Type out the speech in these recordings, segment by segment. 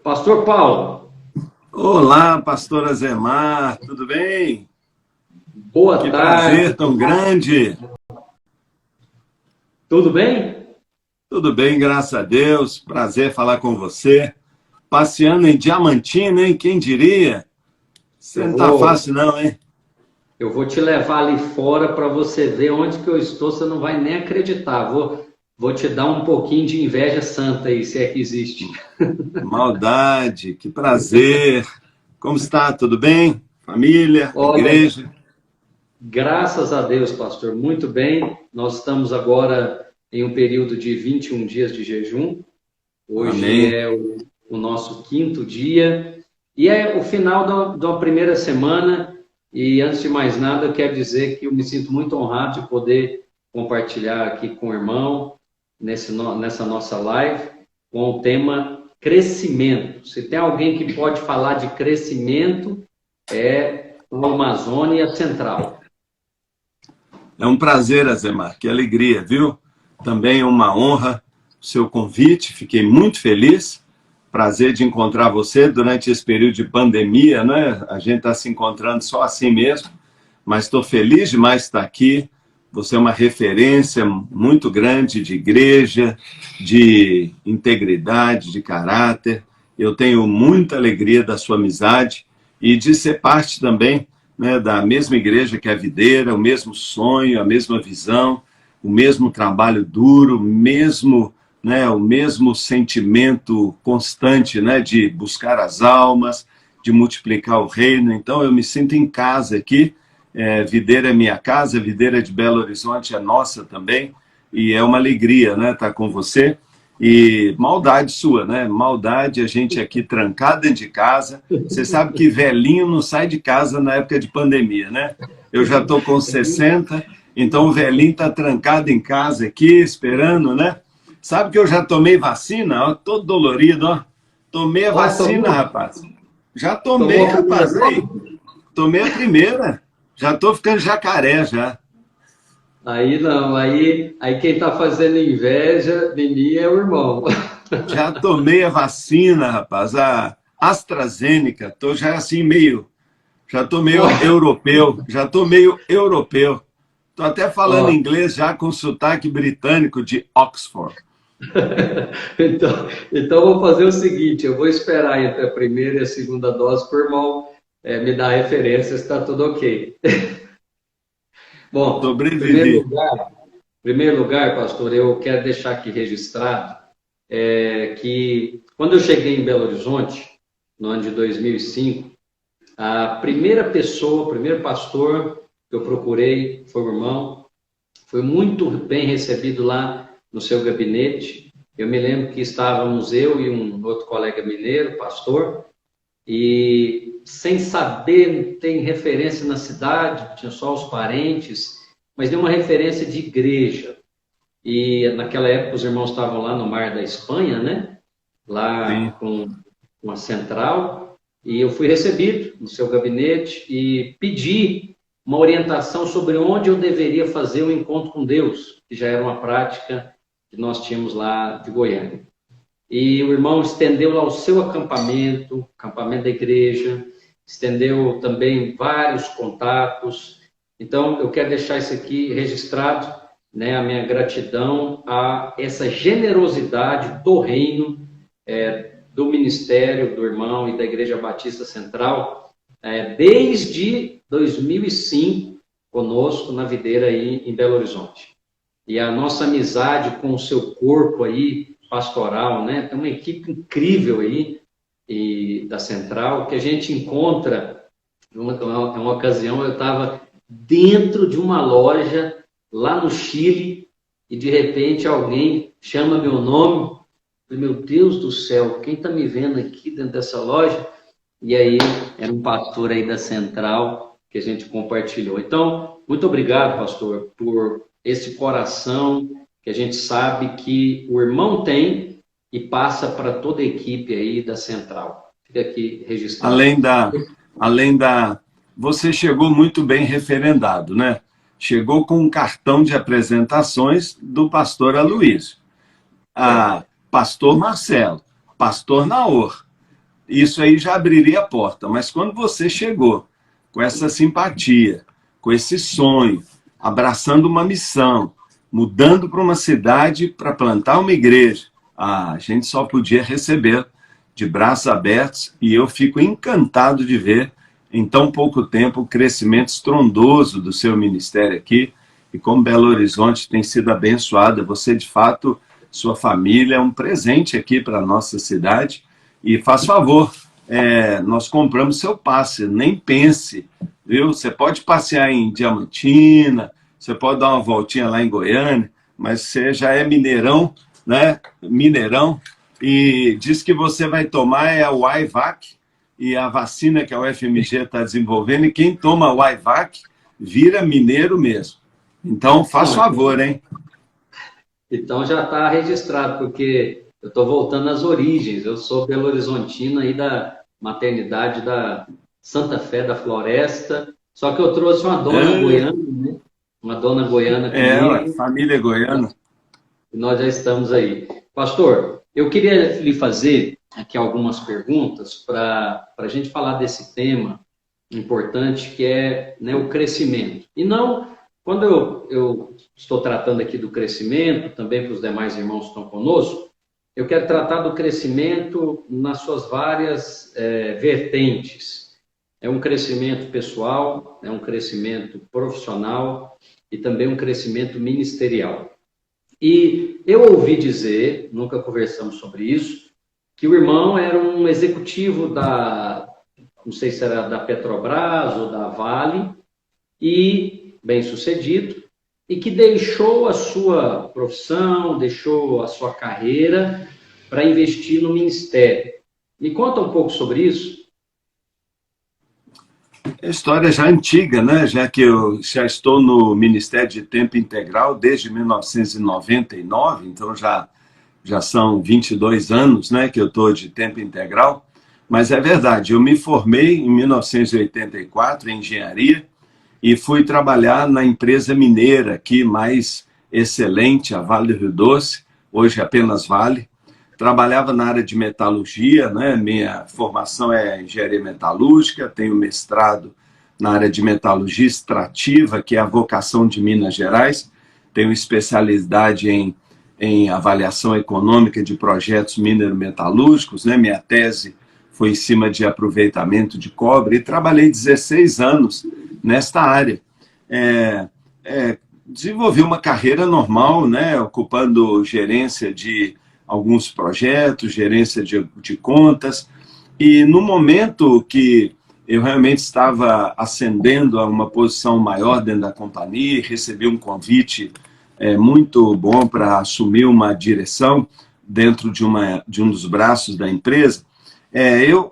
Pastor Paulo, Olá, pastora Zemar, tudo bem? boa Que tarde, prazer tão grande. tudo bem? Tudo bem, graças a Deus. Prazer falar com você. Passeando em Diamantina, hein? Quem diria? Você Eu não tá vou, fácil não, hein? eu vou te levar ali fora para você ver onde que eu estou, você não vai nem acreditar. Vou te dar um pouquinho de inveja santa aí, se é que existe. Maldade, que prazer. Como está? Tudo bem? Família, Olha, igreja? graças a Deus, pastor, muito bem. Nós estamos agora em um período de 21 dias de jejum. Hoje Amém. é o nosso quinto dia e é o final da primeira semana. E antes de mais nada, eu quero dizer que eu me sinto muito honrado de poder compartilhar aqui com o irmão nessa nossa live com o tema crescimento. Se tem alguém que pode falar de crescimento, é o Amazônia Central. É um prazer, Azemar, que alegria, viu? Também é uma honra o seu convite, fiquei muito feliz. Prazer de encontrar você durante esse período de pandemia, né? A gente está se encontrando só assim mesmo, mas estou feliz demais de estar aqui. Você é uma referência muito grande de igreja, de integridade, de caráter. Eu tenho muita alegria da sua amizade e de ser parte também, né, da mesma igreja que a Videira, o mesmo sonho, a mesma visão, o mesmo trabalho duro, o mesmo sentimento constante, né, de buscar as almas, de multiplicar o reino. Então eu me sinto em casa aqui. Videira é minha casa, Videira de Belo Horizonte é nossa também, e é uma alegria, né, estar com você. E maldade sua, né? Maldade, a gente aqui trancado dentro de casa. Você sabe que velhinho não sai de casa na época de pandemia, né? Eu já estou com 60, então o velhinho está trancado em casa aqui, esperando, né? Sabe que eu já tomei vacina, ó, todo dolorido, ó. Tomei a Ó, vacina, rapaz. Já tomei, tomou a primeira rapaz, aí. dose? Tomei a primeira. Já estou ficando jacaré, já. Aí não, aí quem está fazendo inveja de mim é o irmão. Já tomei a vacina, rapaz, a AstraZeneca. Tô já assim meio, já tô meio Ó, europeu, já tô meio europeu. Tô até falando ó, inglês já com sotaque britânico de Oxford. então eu vou fazer o seguinte, eu vou esperar entre a primeira e a segunda dose para o irmão me dar referência se está tudo ok. Bom, Sobrevivi. em primeiro lugar, pastor, eu quero deixar aqui registrado que quando eu cheguei em Belo Horizonte, no ano de 2005, a primeira pessoa, o primeiro pastor que eu procurei foi o irmão. Foi muito bem recebido lá no seu gabinete. Eu me lembro que estávamos eu e um outro colega mineiro, pastor, e sem saber, tem referência na cidade, tinha só os parentes, mas deu uma referência de igreja. E naquela época os irmãos estavam lá no Mar da Espanha, né? Lá Sim. com a central, e eu fui recebido no seu gabinete e pedi uma orientação sobre onde eu deveria fazer o encontro com Deus, que já era uma prática que nós tínhamos lá de Goiânia. E o irmão estendeu lá o seu acampamento, acampamento da igreja, estendeu também vários contatos. Então, eu quero deixar isso aqui registrado, né, a minha gratidão a essa generosidade do reino, do ministério do irmão e da Igreja Batista Central, desde 2005, conosco na videira aí em Belo Horizonte. E a nossa amizade com o seu corpo aí, pastoral, né? Tem uma equipe incrível aí da Central, que a gente encontra, uma ocasião eu estava dentro de uma loja lá no Chile e de repente alguém chama meu nome. Meu Deus do céu, quem está me vendo aqui dentro dessa loja? E aí era um pastor aí da Central que a gente compartilhou. Então, muito obrigado, pastor, por esse coração que a gente sabe que o irmão tem e passa para toda a equipe aí da Central. Fica aqui registrado. Além da, além da, você chegou muito bem referendado, né? Chegou com um cartão de apresentações do pastor Aloysio, É, a pastor Marcelo, pastor Naor, isso aí já abriria a porta. Mas quando você chegou com essa simpatia, com esse sonho, abraçando uma missão, mudando para uma cidade para plantar uma igreja, a gente só podia receber de braços abertos, e eu fico encantado de ver, em tão pouco tempo, o crescimento estrondoso do seu ministério aqui, e como Belo Horizonte tem sido abençoada. Você, de fato, sua família é um presente aqui para a nossa cidade. E faz favor, nós compramos seu passe, nem pense, viu? Você pode passear em Diamantina, você pode dar uma voltinha lá em Goiânia, mas você já é mineirão, né? Mineirão, e diz que você vai tomar o Aivac, e a vacina que a UFMG está desenvolvendo, e quem toma o Aivac vira mineiro mesmo. Então, faz favor, hein? Então já está registrado, porque eu estou voltando às origens. Eu sou Belo Horizontino aí da maternidade da Santa Fé da Floresta, só que eu trouxe uma dona goiana, né? Uma dona goiana comigo. Família goiana. E nós já estamos aí. Pastor, eu queria lhe fazer aqui algumas perguntas para a gente falar desse tema importante que é, né, o crescimento. E não, quando eu estou tratando aqui do crescimento, também para os demais irmãos que estão conosco, eu quero tratar do crescimento nas suas várias vertentes. É um crescimento pessoal, é um crescimento profissional e também um crescimento ministerial. E eu ouvi dizer, nunca conversamos sobre isso, que o irmão era um executivo não sei se era da Petrobras ou da Vale, e bem-sucedido, e que deixou a sua profissão, deixou a sua carreira para investir no ministério. Me conta um pouco sobre isso. É história já antiga, né? Já que eu já estou no Ministério de Tempo Integral desde 1999, então já são 22 anos, né, que eu estou de tempo integral. Mas é verdade, eu me formei em 1984 em engenharia e fui trabalhar na empresa mineira aqui mais excelente, a Vale do Rio Doce, hoje apenas Vale. Trabalhava na área de metalurgia, né? Minha formação é engenharia metalúrgica, tenho mestrado na área de metalurgia extrativa, que é a vocação de Minas Gerais, tenho especialidade em avaliação econômica de projetos minero-metalúrgicos, né? Minha tese foi em cima de aproveitamento de cobre, e trabalhei 16 anos nesta área. Desenvolvi uma carreira normal, né? Ocupando gerência de alguns projetos, gerência de contas, e no momento que eu realmente estava ascendendo a uma posição maior dentro da companhia, recebi um convite muito bom para assumir uma direção dentro de um dos braços da empresa.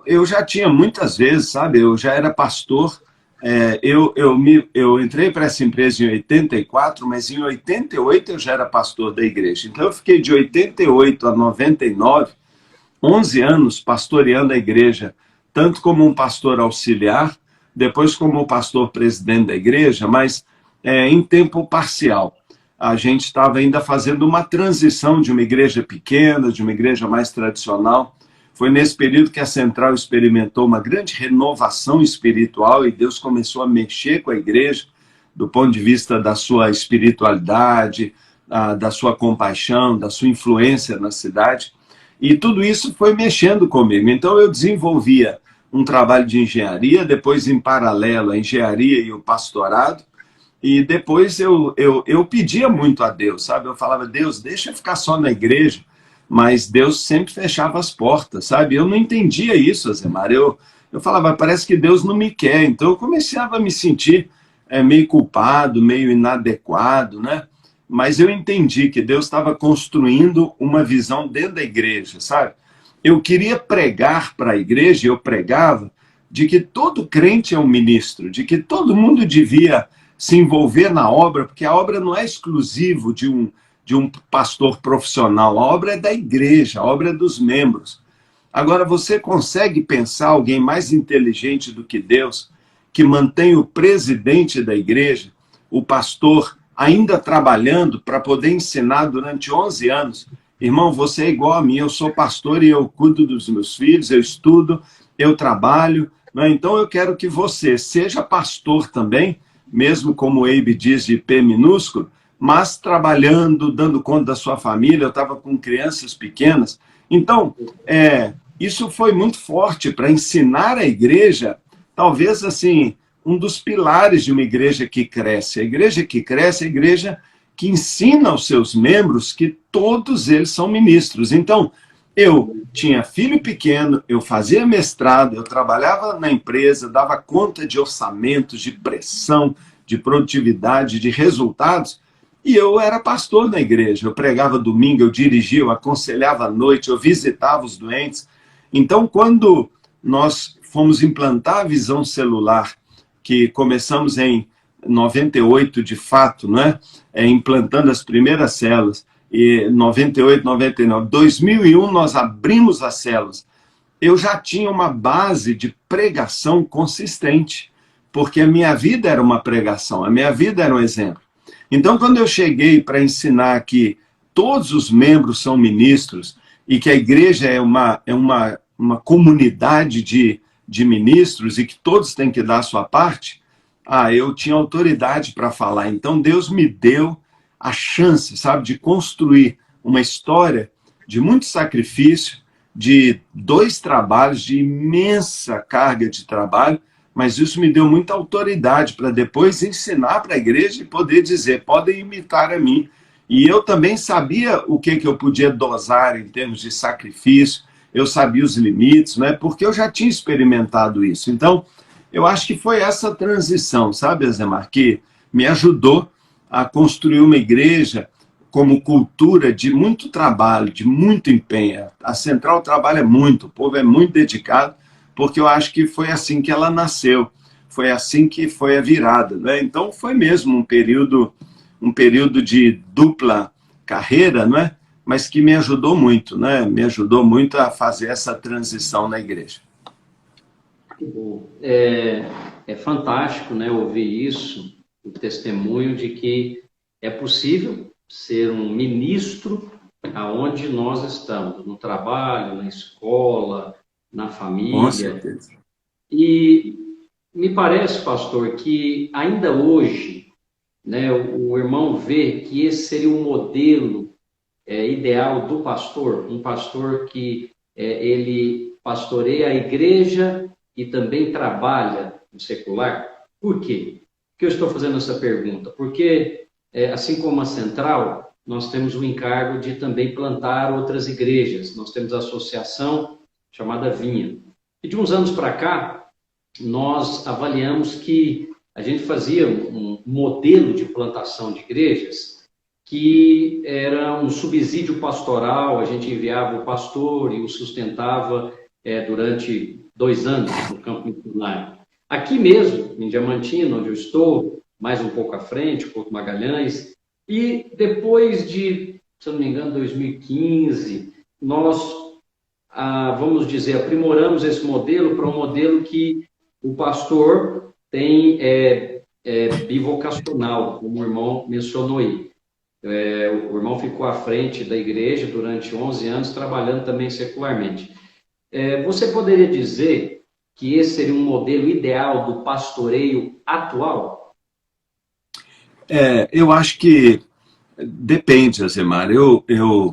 Eu já tinha muitas vezes, sabe, eu já era pastor. Eu entrei para essa empresa em 84, mas em 88 eu já era pastor da igreja. Então eu fiquei de 88 a 99, 11 anos pastoreando a igreja, tanto como um pastor auxiliar, depois como um pastor presidente da igreja, mas em tempo parcial. A gente estava ainda fazendo uma transição de uma igreja pequena, de uma igreja mais tradicional. Foi nesse período que a Central experimentou uma grande renovação espiritual e Deus começou a mexer com a igreja do ponto de vista da sua espiritualidade, da sua compaixão, da sua influência na cidade. E tudo isso foi mexendo comigo. Então eu desenvolvia um trabalho de engenharia, depois em paralelo a engenharia e o pastorado, e depois eu pedia muito a Deus, sabe? Eu falava, Deus, deixa eu ficar só na igreja. Mas Deus sempre fechava as portas, sabe? Eu não entendia isso, Azemar. Eu falava, parece que Deus não me quer. Então eu começava a me sentir meio culpado, meio inadequado, né? Mas eu entendi que Deus estava construindo uma visão dentro da igreja, sabe? Eu queria pregar para a igreja, eu pregava, de que todo crente é um ministro, de que todo mundo devia se envolver na obra, porque a obra não é exclusivo de um pastor profissional, a obra é da igreja, a obra é dos membros. Agora, você consegue pensar alguém mais inteligente do que Deus, que mantém o presidente da igreja, o pastor, ainda trabalhando para poder ensinar durante 11 anos, irmão, você é igual a mim, eu sou pastor e eu cuido dos meus filhos, eu estudo, eu trabalho, né? Então eu quero que você seja pastor também, mesmo como o Eibe diz, de P minúsculo, mas trabalhando, dando conta da sua família. Eu estava com crianças pequenas. Então, isso foi muito forte para ensinar a igreja, talvez assim, um dos pilares de uma igreja que cresce. A igreja que cresce é a igreja que ensina aos seus membros que todos eles são ministros. Então, eu tinha filho pequeno, eu fazia mestrado, eu trabalhava na empresa, dava conta de orçamentos, de pressão, de produtividade, de resultados, e eu era pastor na igreja. Eu pregava domingo, eu dirigia, eu aconselhava à noite, eu visitava os doentes. Então, quando nós fomos implantar a visão celular, que começamos em 98, de fato, né? Implantando as primeiras células, e 98, 99, 2001 nós abrimos as células. Eu já tinha uma base de pregação consistente, porque a minha vida era uma pregação, a minha vida era um exemplo. Então, quando eu cheguei para ensinar que todos os membros são ministros e que a igreja é uma comunidade de ministros e que todos têm que dar a sua parte, eu tinha autoridade para falar. Então, Deus me deu a chance, sabe, de construir uma história de muito sacrifício, de 2 trabalhos, de imensa carga de trabalho, mas isso me deu muita autoridade para depois ensinar para a igreja e poder dizer, podem imitar a mim. E eu também sabia o que eu podia dosar em termos de sacrifício, eu sabia os limites, né? Porque eu já tinha experimentado isso. Então, eu acho que foi essa transição, sabe, Azemar, que me ajudou a construir uma igreja como cultura de muito trabalho, de muito empenho. A Central trabalha muito, o povo é muito dedicado, porque eu acho que foi assim que ela nasceu, foi assim que foi a virada, né? Então foi mesmo um período de dupla carreira, não é? Mas que me ajudou muito, né? Me ajudou muito a fazer essa transição na igreja. É fantástico, né, ouvir isso, o testemunho de que é possível ser um ministro aonde nós estamos, no trabalho, na escola, na família. Com certeza. E me parece, pastor, que ainda hoje, né, o irmão vê que esse seria um modelo ideal do pastor, um pastor que ele pastoreia a igreja e também trabalha no secular. Por quê? Por que eu estou fazendo essa pergunta? Porque, assim como a Central, nós temos o encargo de também plantar outras igrejas. Nós temos a associação chamada Vinha. E de uns anos para cá, nós avaliamos que a gente fazia um modelo de plantação de igrejas que era um subsídio pastoral, a gente enviava o pastor e o sustentava durante 2 anos no campo missionário. Aqui mesmo, em Diamantina, onde eu estou, mais um pouco à frente, Porto Magalhães, e depois de, se eu não me engano, 2015, nós, vamos dizer, aprimoramos esse modelo para um modelo que o pastor tem bivocacional, como o irmão mencionou aí. O irmão ficou à frente da igreja durante 11 anos, trabalhando também secularmente. Você poderia dizer que esse seria um modelo ideal do pastoreio atual? Eu acho que depende, Azemar. Eu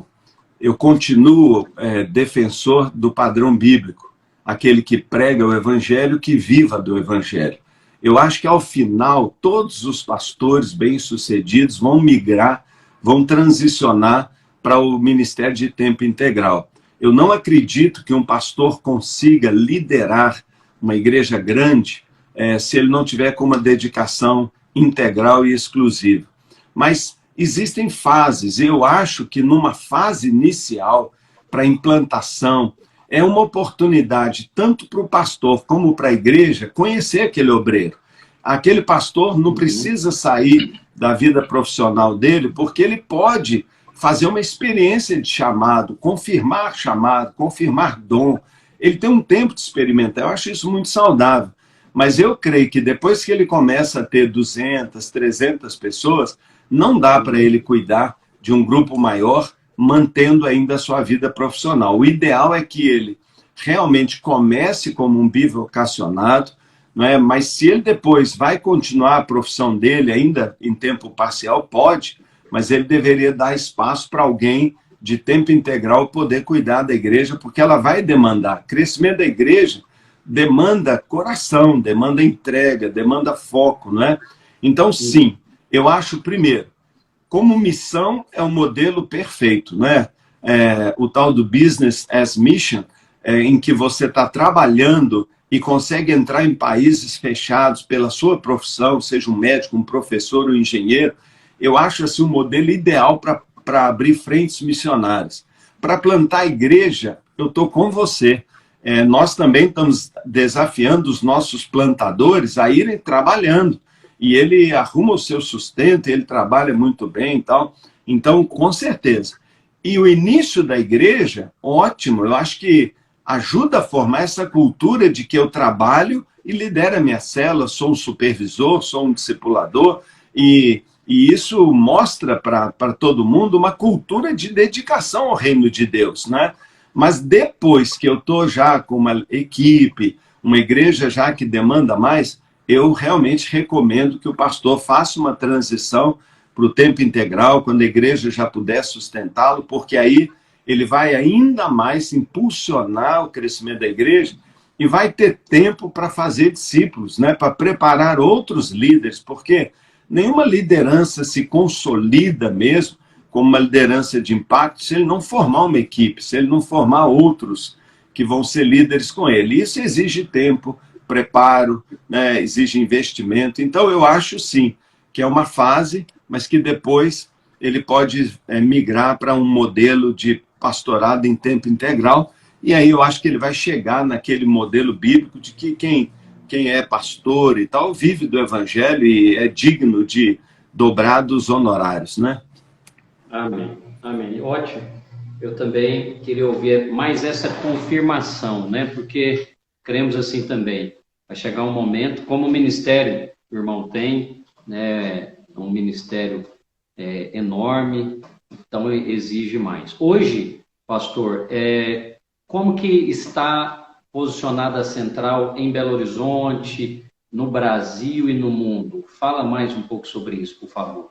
continuo defensor do padrão bíblico, aquele que prega o evangelho, que viva do evangelho. Eu acho que, ao final, todos os pastores bem-sucedidos vão migrar, vão transicionar para o ministério de tempo integral. Eu não acredito que um pastor consiga liderar uma igreja grande se ele não tiver com uma dedicação integral e exclusiva. Mas existem fases, e eu acho que numa fase inicial, para implantação, é uma oportunidade tanto para o pastor como para a igreja conhecer aquele obreiro. Aquele pastor não precisa sair da vida profissional dele, porque ele pode fazer uma experiência de chamado, confirmar dom. Ele tem um tempo de experimentar. Eu acho isso muito saudável. Mas eu creio que depois que ele começa a ter 200, 300 pessoas, não dá para ele cuidar de um grupo maior, mantendo ainda a sua vida profissional. O ideal é que ele realmente comece como um bivocacionado, não é? Mas se ele depois vai continuar a profissão dele ainda em tempo parcial, pode, mas ele deveria dar espaço para alguém de tempo integral poder cuidar da igreja, porque ela vai demandar. Crescimento da igreja demanda coração, demanda entrega, demanda foco, não é? Então, sim, eu acho, primeiro, como missão é um modelo perfeito, né? O tal do business as mission, em que você está trabalhando e consegue entrar em países fechados pela sua profissão, seja um médico, um professor, um engenheiro, eu acho assim um modelo ideal para abrir frentes missionárias. Para plantar a igreja, eu estou com você. Nós também estamos desafiando os nossos plantadores a irem trabalhando. E ele arruma o seu sustento, ele trabalha muito bem e tal. Então, com certeza. E o início da igreja, ótimo, eu acho que ajuda a formar essa cultura de que eu trabalho e lidero a minha célula, sou um supervisor, sou um discipulador, e isso mostra para todo mundo uma cultura de dedicação ao reino de Deus, né? Mas depois que eu estou já com uma equipe, uma igreja já que demanda mais, eu realmente recomendo que o pastor faça uma transição para o tempo integral, quando a igreja já puder sustentá-lo, porque aí ele vai ainda mais impulsionar o crescimento da igreja e vai ter tempo para fazer discípulos, né? Para preparar outros líderes, porque nenhuma liderança se consolida mesmo como uma liderança de impacto se ele não formar uma equipe, se ele não formar outros que vão ser líderes com ele. Isso exige tempo, preparo, né, exige investimento. Então, eu acho, sim, que é uma fase, mas que depois ele pode migrar para um modelo de pastorado em tempo integral, e aí eu acho que ele vai chegar naquele modelo bíblico de que quem é pastor e tal vive do evangelho e é digno de dobrados honorários, né? Amém, amém. Ótimo. Eu também queria ouvir mais essa confirmação, né? Porque cremos assim também. Vai chegar um momento, como o ministério que o irmão tem, né, um ministério enorme, então exige mais. Hoje, pastor, como que está posicionada a central em Belo Horizonte, no Brasil e no mundo? Fala mais um pouco sobre isso, por favor.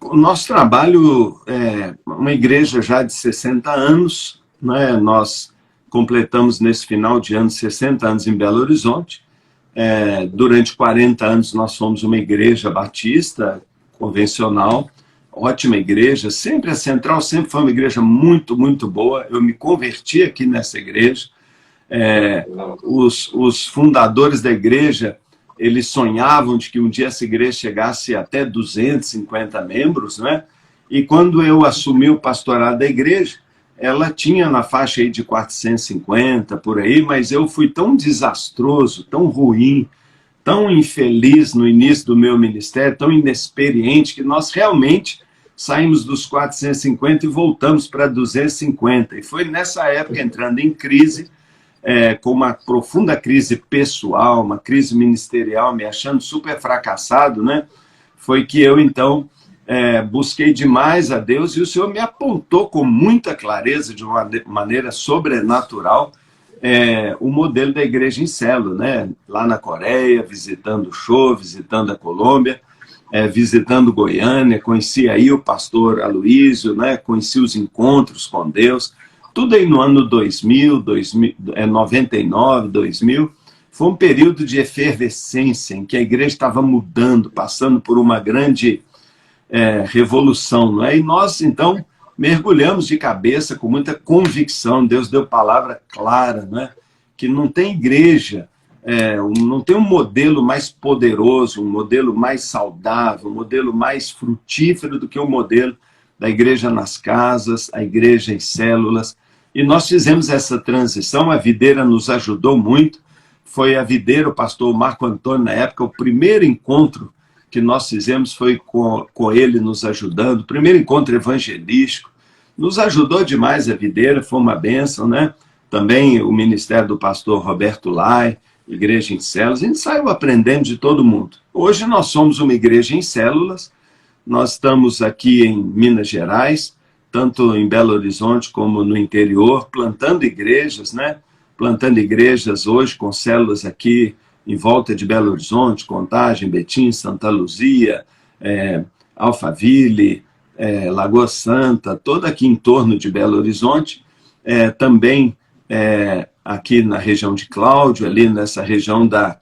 O nosso trabalho é uma igreja já de 60 anos, né? Nós completamos nesse final de ano 60 anos em Belo Horizonte. Durante 40 anos nós fomos uma igreja batista, convencional, ótima igreja, sempre a central sempre foi uma igreja muito, muito boa. Eu me converti aqui nessa igreja. Os fundadores da igreja, eles sonhavam de que um dia essa igreja chegasse até 250 membros, né? E quando eu assumi o pastorado da igreja, ela tinha na faixa aí de 450, por aí, mas eu fui tão desastroso, tão ruim, tão infeliz no início do meu ministério, tão inexperiente, que nós realmente saímos dos 450 e voltamos para 250. E foi nessa época, entrando em crise, com uma profunda crise pessoal, uma crise ministerial, me achando super fracassado, né? Foi que eu, então, busquei demais a Deus e o Senhor me apontou com muita clareza, de uma maneira sobrenatural, o modelo da igreja em célula, né? Lá na Coreia, visitando o show, visitando a Colômbia, visitando Goiânia, conheci aí o pastor Aloísio, né? Conheci os encontros com Deus, tudo aí no ano 2000, 99, 2000, foi um período de efervescência, em que a igreja estava mudando, passando por uma grande revolução, não é? E nós, então, mergulhamos de cabeça com muita convicção. Deus deu palavra clara, né? Que não tem igreja, não tem um modelo mais poderoso, um modelo mais saudável, um modelo mais frutífero do que o modelo da igreja nas casas, a igreja em células. E nós fizemos essa transição, a videira nos ajudou muito. Foi a videira, o pastor Marco Antônio, na época, o primeiro encontro que nós fizemos foi com ele nos ajudando, o primeiro encontro evangelístico. Nos ajudou demais a videira, foi uma bênção, né? Também o ministério do pastor Roberto Lai, igreja em células, a gente saiu aprendendo de todo mundo. Hoje nós somos uma igreja em células, Nós estamos aqui em Minas Gerais, tanto em Belo Horizonte como no interior, plantando igrejas, né? Plantando igrejas hoje com células aqui em volta de Belo Horizonte, Contagem, Betim, Santa Luzia, Alphaville, Lagoa Santa, toda aqui em torno de Belo Horizonte, também aqui na região de Cláudio, ali nessa região da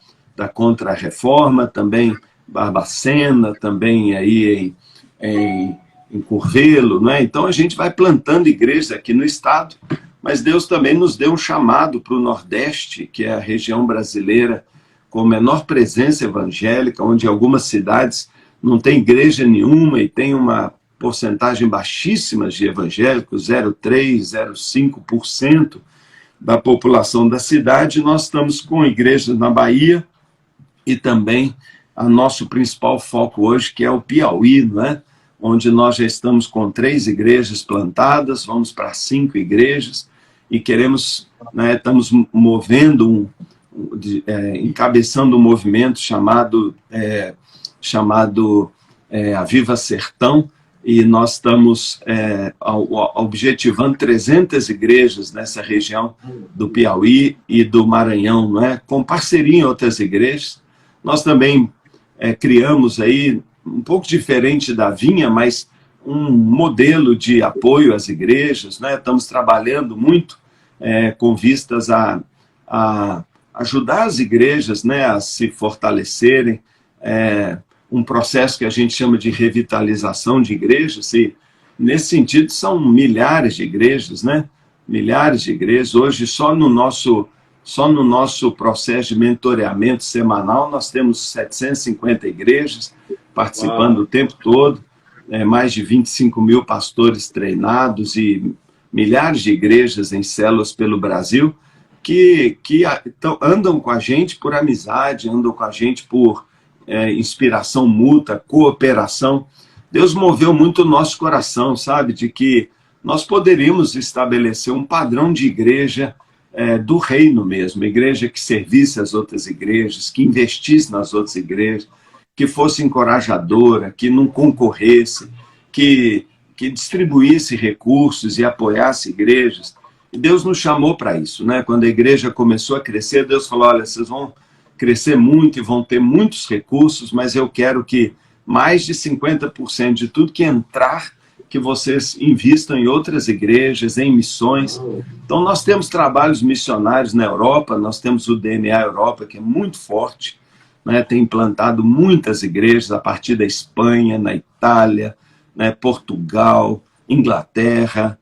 Contra-Reforma, também Barbacena, também aí em Curvelo, né? Então a gente vai plantando igrejas aqui no estado, mas Deus também nos deu um chamado para o Nordeste, que é a região brasileira com menor presença evangélica, onde algumas cidades não tem igreja nenhuma e tem uma porcentagem baixíssima de evangélicos, 0,3%, 0,5% da população da cidade. Nós estamos com igrejas na Bahia e também o nosso principal foco hoje, que é o Piauí, né? Onde nós já estamos com 3 igrejas plantadas, vamos para 5 igrejas e queremos, né, estamos movendo, encabeçando um movimento chamado Aviva Sertão, e nós estamos objetivando 300 igrejas nessa região do Piauí e do Maranhão, não é? Com parceria em outras igrejas. Nós também criamos aí, um pouco diferente da Vinha, mas um modelo de apoio às igrejas, né? Estamos trabalhando muito com vistas a ajudar as igrejas, né, a se fortalecerem, um processo que a gente chama de revitalização de igrejas, e nesse sentido são milhares de igrejas, né? Milhares de igrejas. Hoje, só no nosso processo de mentoreamento semanal, nós temos 750 igrejas participando o tempo todo, mais de 25 mil pastores treinados e milhares de igrejas em células pelo Brasil, que andam com a gente por amizade, andam com a gente por inspiração mútua, cooperação. Deus moveu muito o nosso coração, sabe, de que nós poderíamos estabelecer um padrão de igreja do reino mesmo, igreja que servisse as outras igrejas, que investisse nas outras igrejas, que fosse encorajadora, que não concorresse, que distribuísse recursos e apoiasse igrejas. E Deus nos chamou para isso, né? Quando a igreja começou a crescer, Deus falou: olha, vocês vão crescer muito e vão ter muitos recursos, mas eu quero que mais de 50% de tudo que entrar, que vocês invistam em outras igrejas, em missões. Então nós temos trabalhos missionários na Europa, nós temos o DNA Europa, que é muito forte, né? Tem implantado muitas igrejas a partir da Espanha, na Itália, né? Portugal, Inglaterra.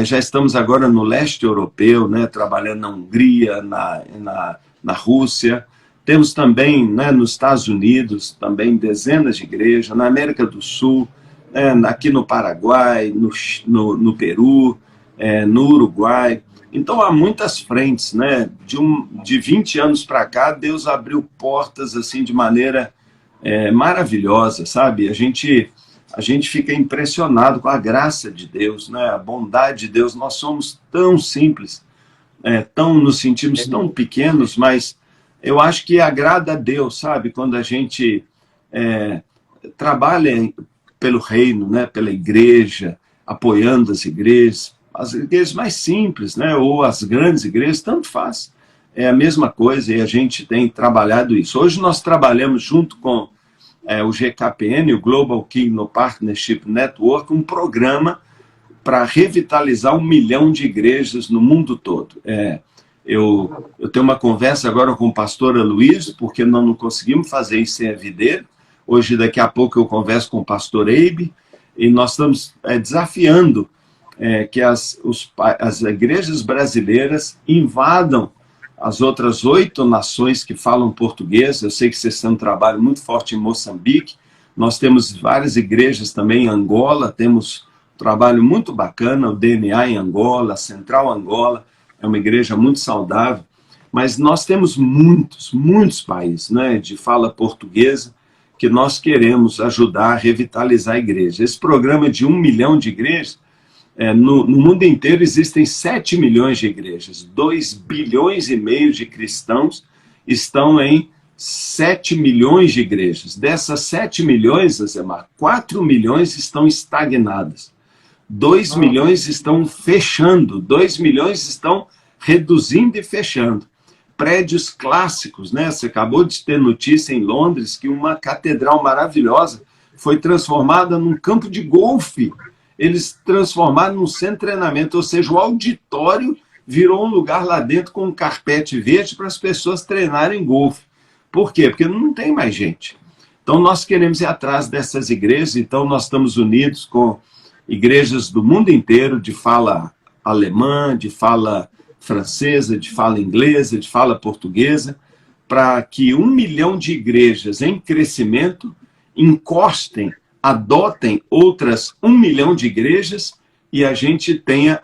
Já estamos agora no leste europeu, né? Trabalhando na Hungria, na Rússia. Temos também, né, nos Estados Unidos, também dezenas de igrejas, na América do Sul, aqui no Paraguai, no Peru, no Uruguai. Então há muitas frentes, né? De 20 anos para cá, Deus abriu portas assim de maneira maravilhosa, sabe? A gente fica impressionado com a graça de Deus, né? A bondade de Deus. Nós somos tão simples, nos sentimos tão pequenos, mas eu acho que agrada a Deus, sabe? Quando a gente trabalha pelo reino, né? Pela igreja, apoiando as igrejas mais simples, né? Ou as grandes igrejas, tanto faz. É a mesma coisa, e a gente tem trabalhado isso. Hoje nós trabalhamos junto com o GKPN, o Global Kingdom Partnership Network, um programa para revitalizar 1 milhão de igrejas no mundo todo. Eu tenho uma conversa agora com o pastor Aloysio, porque nós não conseguimos fazer isso em a videira. Hoje, daqui a pouco, eu converso com o pastor Eibe, e nós estamos desafiando que as igrejas brasileiras invadam as outras 8 nações que falam português. Eu sei que vocês têm um trabalho muito forte em Moçambique. Nós temos várias igrejas também em Angola, temos um trabalho muito bacana, o DNA em Angola, a Central Angola, é uma igreja muito saudável. Mas nós temos muitos países, né, de fala portuguesa, que nós queremos ajudar a revitalizar a igreja. Esse programa de 1 milhão de igrejas, no mundo inteiro existem 7 milhões de igrejas, 2,5 bilhões de cristãos estão em 7 milhões de igrejas. Dessas 7 milhões, Azemar, 4 milhões estão estagnadas. 2 milhões estão fechando, 2 milhões estão reduzindo e fechando. Prédios clássicos, né? Você acabou de ter notícia em Londres que uma catedral maravilhosa foi transformada num campo de golfe. Eles transformaram num centro de treinamento, ou seja, o auditório virou um lugar lá dentro com um carpete verde para as pessoas treinarem golfe. Por quê? Porque não tem mais gente. Então nós queremos ir atrás dessas igrejas, então nós estamos unidos com igrejas do mundo inteiro, de fala alemã, de fala francesa, de fala inglesa, de fala portuguesa, para que 1 milhão de igrejas em crescimento encostem, adotem outras 1 milhão de igrejas e a gente tenha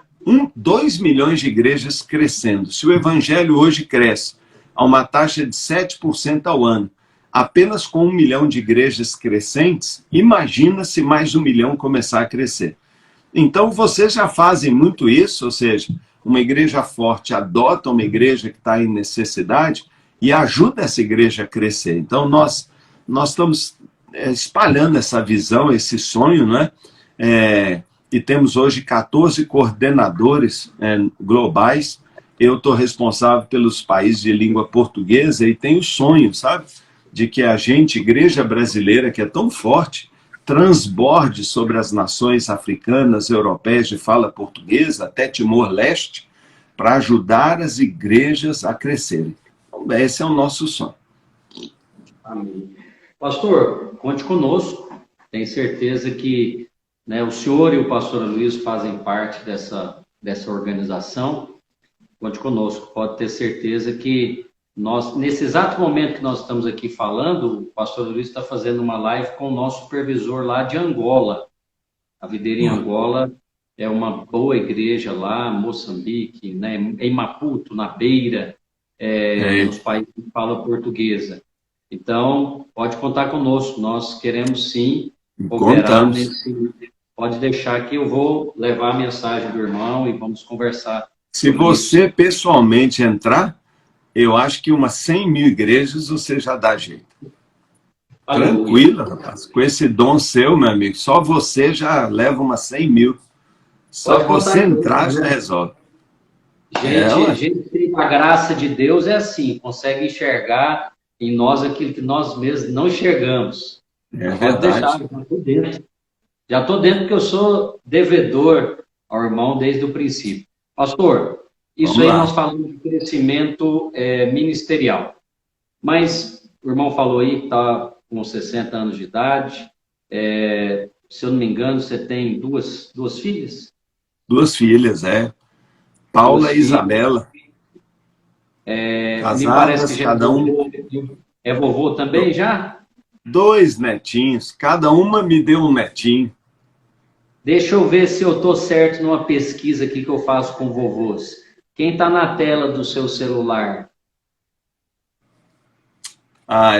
2 milhões de igrejas crescendo. Se o evangelho hoje cresce a uma taxa de 7% ao ano, apenas com 1 milhão de igrejas crescentes, imagina se mais 1 milhão começar a crescer. Então vocês já fazem muito isso, ou seja, uma igreja forte adota uma igreja que está em necessidade e ajuda essa igreja a crescer. Então nós estamos espalhando essa visão, esse sonho, né? E temos hoje 14 coordenadores globais. Eu estou responsável pelos países de língua portuguesa e tenho o sonho, sabe? De que a gente, igreja brasileira, que é tão forte, transborde sobre as nações africanas, europeias de fala portuguesa, até Timor-Leste, para ajudar as igrejas a crescerem. Então, esse é o nosso sonho. Amém. Pastor, conte conosco. Tenho certeza que, né, o senhor e o pastor Luiz fazem parte dessa organização. Conte conosco. Pode ter certeza que nós, nesse exato momento que nós estamos aqui falando, o pastor Luiz está fazendo uma live com o nosso supervisor lá de Angola. A Videira em Angola é uma boa igreja lá, Moçambique, né, em Maputo, na Beira, nos países que falam portuguesa. Então, pode contar conosco. Nós queremos sim cooperar nesse. Pode deixar que eu vou levar a mensagem do irmão e vamos conversar. Se você pessoalmente entrar, eu acho que umas 100 mil igrejas você já dá jeito. Tranquilo, rapaz. Com esse dom seu, meu amigo, só você já leva umas 100 mil. Só você entrar já resolve. Gente, a graça de Deus é assim, consegue enxergar em nós aquilo que nós mesmos não enxergamos. É verdade. Já estou dentro. Já estou dentro porque eu sou devedor ao irmão desde o princípio. Pastor, isso aí nós falamos de crescimento ministerial. Mas o irmão falou aí que está com 60 anos de idade. Se eu não me engano, você tem duas filhas? 2 filhas, Paula e Isabela. Me parece que cada um é vovô também já? 2 netinhos, cada uma me deu um netinho. Deixa eu ver se eu estou certo numa pesquisa aqui que eu faço com vovôs. Quem está na tela do seu celular?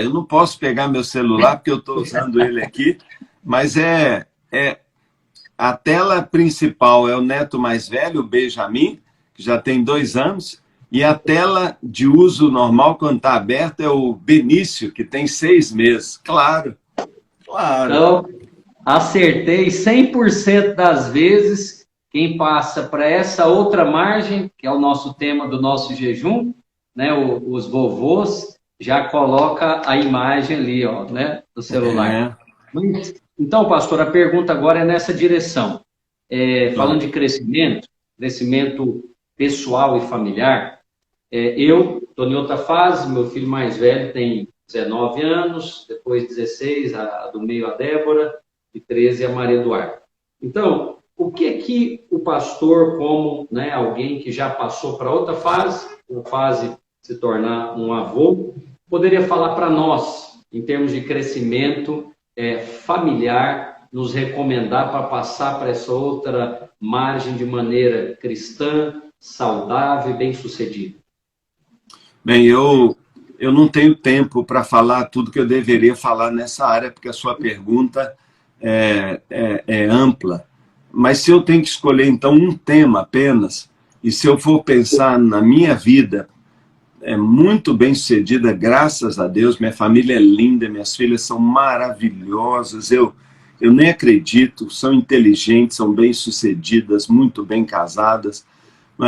Eu não posso pegar meu celular porque eu estou usando ele aqui, mas a tela principal é o neto mais velho, o Benjamin, que já tem 2 anos, e a tela de uso normal, quando está aberta, é o Benício, que tem 6 meses. Claro. Então, acertei 100% das vezes. Quem passa para essa outra margem, que é o nosso tema do nosso jejum, né, os vovôs, já coloca a imagem ali, ó, né, do celular. Então, pastor, a pergunta agora é nessa direção. Falando de crescimento pessoal e familiar, eu estou em outra fase, meu filho mais velho tem 19 anos, depois 16, a do meio a Débora, e 13 a Maria Eduarda. Então, o que o pastor, como, né, alguém que já passou para outra fase, uma fase de se tornar um avô, poderia falar para nós, em termos de crescimento familiar, nos recomendar para passar para essa outra margem de maneira cristã, saudável e bem-sucedida? Bem, eu não tenho tempo para falar tudo que eu deveria falar nessa área, porque a sua pergunta é ampla. Mas se eu tenho que escolher, então, um tema apenas, e se eu for pensar na minha vida, muito bem sucedida, graças a Deus. Minha família é linda, minhas filhas são maravilhosas, eu nem acredito, são inteligentes, são bem sucedidas, muito bem casadas.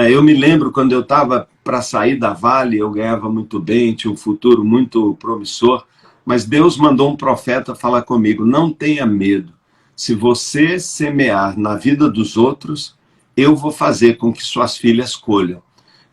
Eu me lembro quando eu estava para sair da Vale, eu ganhava muito bem, tinha um futuro muito promissor, mas Deus mandou um profeta falar comigo: não tenha medo, se você semear na vida dos outros, eu vou fazer com que suas filhas colham.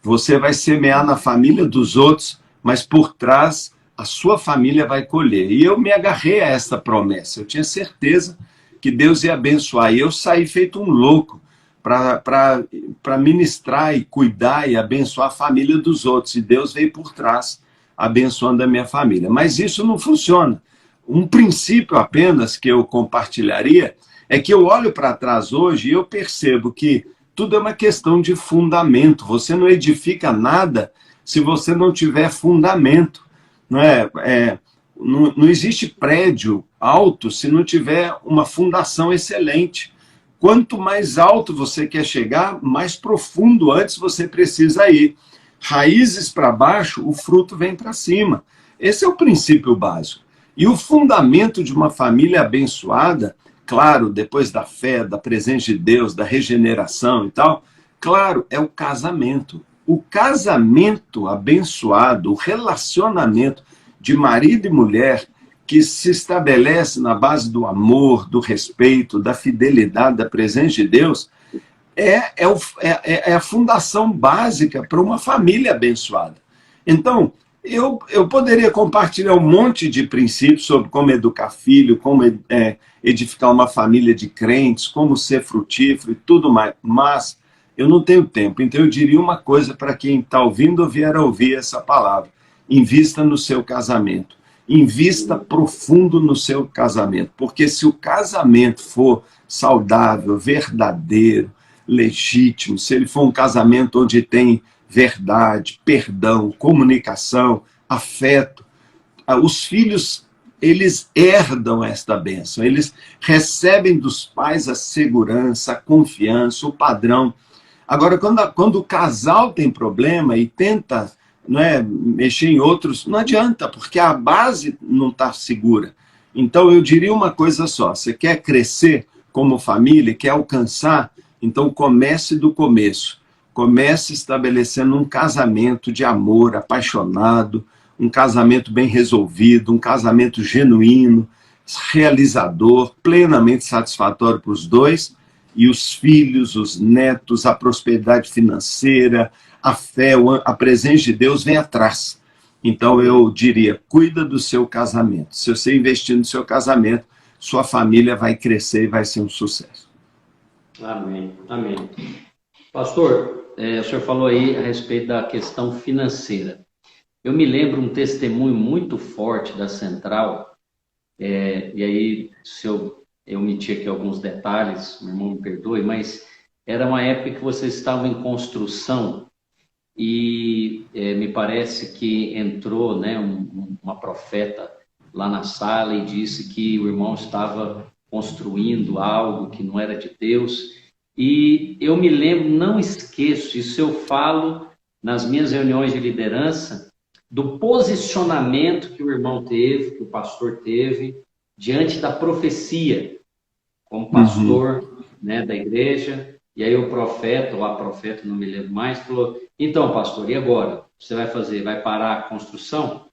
Você vai semear na família dos outros, mas por trás a sua família vai colher. E eu me agarrei a essa promessa. Eu tinha certeza que Deus ia abençoar. E eu saí feito um louco para ministrar e cuidar e abençoar a família dos outros. E Deus veio por trás, abençoando a minha família. Mas isso não funciona. Um princípio apenas que eu compartilharia é que eu olho para trás hoje e eu percebo que tudo é uma questão de fundamento. Você não edifica nada se você não tiver fundamento. Não existe prédio alto se não tiver uma fundação excelente. Quanto mais alto você quer chegar, mais profundo antes você precisa ir. Raízes para baixo, o fruto vem para cima. Esse é o princípio básico. E o fundamento de uma família abençoada, claro, depois da fé, da presença de Deus, da regeneração e tal, claro, é o casamento. O casamento abençoado, o relacionamento de marido e mulher, que se estabelece na base do amor, do respeito, da fidelidade, da presença de Deus, é a fundação básica para uma família abençoada. Então, eu poderia compartilhar um monte de princípios sobre como educar filho, como edificar uma família de crentes, como ser frutífero e tudo mais, mas eu não tenho tempo. Então eu diria uma coisa para quem está ouvindo ou vier a ouvir essa palavra: invista no seu casamento, invista profundo no seu casamento, porque se o casamento for saudável, verdadeiro, legítimo, se ele for um casamento onde tem verdade, perdão, comunicação, afeto, os filhos, eles herdam esta bênção, eles recebem dos pais a segurança, a confiança, o padrão. Agora, quando o casal tem problema e tenta mexer em outros, não adianta, porque a base não está segura. Então, eu diria uma coisa só: você quer crescer como família, quer alcançar, então comece do começo. Comece estabelecendo um casamento de amor, apaixonado, um casamento bem resolvido, um casamento genuíno, realizador, plenamente satisfatório para os dois, e os filhos, os netos, a prosperidade financeira, a fé, a presença de Deus vem atrás. Então eu diria, cuida do seu casamento. Se você investir no seu casamento, sua família vai crescer e vai ser um sucesso. Amém, amém. Pastor, o senhor falou aí a respeito da questão financeira. Eu me lembro um testemunho muito forte da Central, e aí, se eu omitir aqui alguns detalhes, meu irmão me perdoe, mas era uma época que vocês estavam em construção e me parece que entrou uma profeta lá na sala e disse que o irmão estava construindo algo que não era de Deus. E eu me lembro, não esqueço, isso eu falo nas minhas reuniões de liderança, do posicionamento que o irmão teve, que o pastor teve, diante da profecia, como pastor da igreja. E aí o profeta, ou a profeta, não me lembro mais, falou: então, pastor, e agora? Você vai fazer? Vai parar a construção?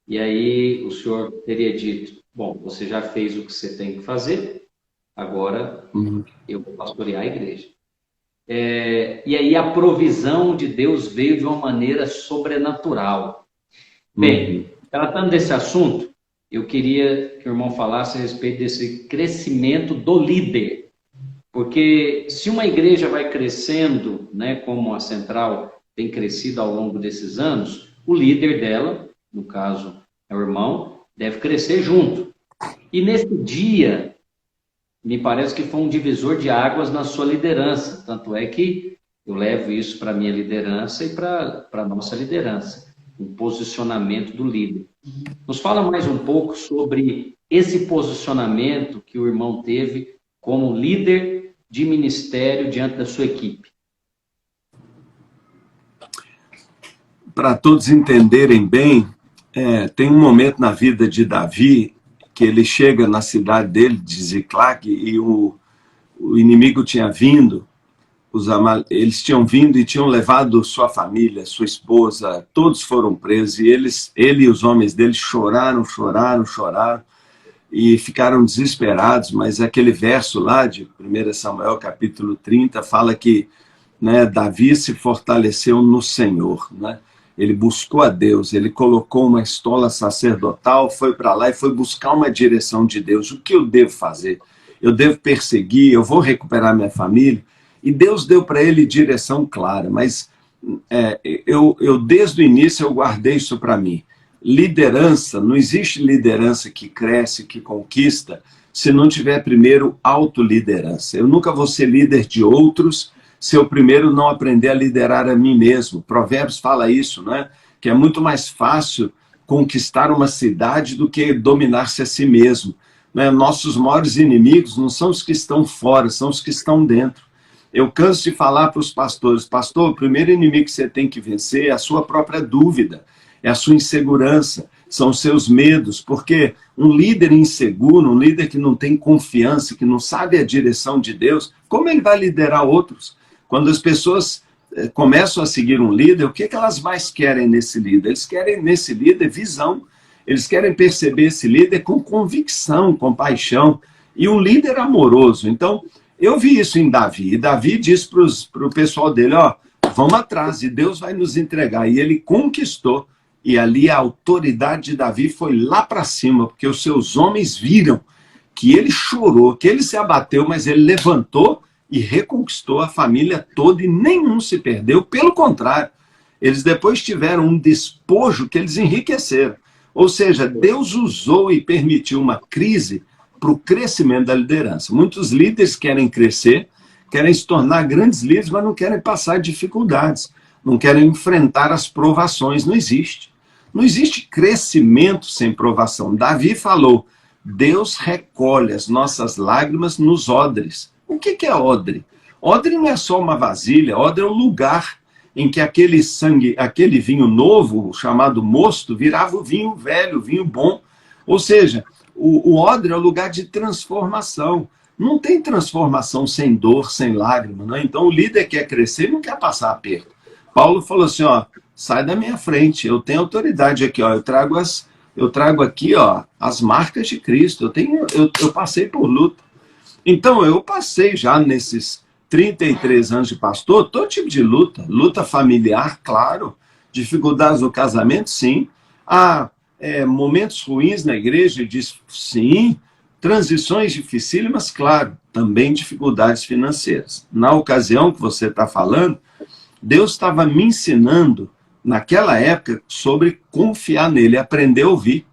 E aí o senhor teria dito: bom, você já fez o que você tem que fazer, agora eu vou pastorear a igreja. E aí a provisão de Deus veio de uma maneira sobrenatural. Bem, tratando desse assunto, eu queria que o irmão falasse a respeito desse crescimento do líder. Porque se uma igreja vai crescendo, como a Central tem crescido ao longo desses anos, o líder dela, no caso é o irmão, deve crescer junto. E nesse dia, me parece que foi um divisor de águas na sua liderança. Tanto é que eu levo isso para a minha liderança e para a nossa liderança. O posicionamento do líder. Nos fala mais um pouco sobre esse posicionamento que o irmão teve como líder de ministério diante da sua equipe. para todos entenderem bem, tem um momento na vida de Davi que ele chega na cidade dele, de Ziclague, e o inimigo tinha vindo, eles tinham vindo e tinham levado sua família, sua esposa, todos foram presos, e ele e os homens dele choraram, e ficaram desesperados, mas aquele verso lá de 1 Samuel capítulo 30 fala que, né, Davi se fortaleceu no Senhor, né? Ele buscou a Deus, ele colocou uma estola sacerdotal, foi para lá e foi buscar uma direção de Deus. O que eu devo fazer? Eu devo perseguir, eu vou recuperar minha família? E Deus deu para ele direção clara, mas eu desde o início eu guardei isso para mim. Liderança, não existe liderança que cresce, que conquista, se não tiver primeiro autoliderança. Eu nunca vou ser líder de outros se eu primeiro não aprender a liderar a mim mesmo. Provérbios fala isso, né? Que é muito mais fácil conquistar uma cidade do que dominar-se a si mesmo. Né? Nossos maiores inimigos não são os que estão fora, são os que estão dentro. Eu canso de falar para os pastores, pastor, o primeiro inimigo que você tem que vencer é a sua própria dúvida, é a sua insegurança, são os seus medos, porque um líder inseguro, um líder que não tem confiança, que não sabe a direção de Deus, como ele vai liderar outros? Quando as pessoas começam a seguir um líder, o que elas mais querem nesse líder? Eles querem nesse líder visão, eles querem perceber esse líder com convicção, com paixão, e um líder amoroso. Então, eu vi isso em Davi, e Davi disse para o pessoal dele, ó, vamos atrás, e Deus vai nos entregar, e ele conquistou, e ali a autoridade de Davi foi lá para cima, porque os seus homens viram que ele chorou, que ele se abateu, mas ele levantou e reconquistou a família toda, e nenhum se perdeu, pelo contrário, eles depois tiveram um despojo que eles enriqueceram. Ou seja, Deus usou e permitiu uma crise para o crescimento da liderança. Muitos líderes querem crescer, querem se tornar grandes líderes, mas não querem passar dificuldades, não querem enfrentar as provações. Não existe. Não existe crescimento sem provação. Davi falou, Deus recolhe as nossas lágrimas nos odres. O que é odre? Odre não é só uma vasilha, odre é um lugar em que aquele sangue, aquele vinho novo, chamado mosto, virava o vinho velho, o vinho bom. Ou seja, o odre é o lugar de transformação. Não tem transformação sem dor, sem lágrima. Né? Então o líder quer crescer e não quer passar aperto. Paulo falou assim, ó, sai da minha frente, eu tenho autoridade aqui, ó, eu trago aqui, ó, as marcas de Cristo, eu passei por luta. Então, eu passei já nesses 33 anos de pastor, todo tipo de luta, luta familiar, claro, dificuldades no casamento, sim, há momentos ruins na igreja, sim, transições dificílimas, claro, também dificuldades financeiras. Na ocasião que você está falando, Deus estava me ensinando, naquela época, sobre confiar nele, aprender a ouvir.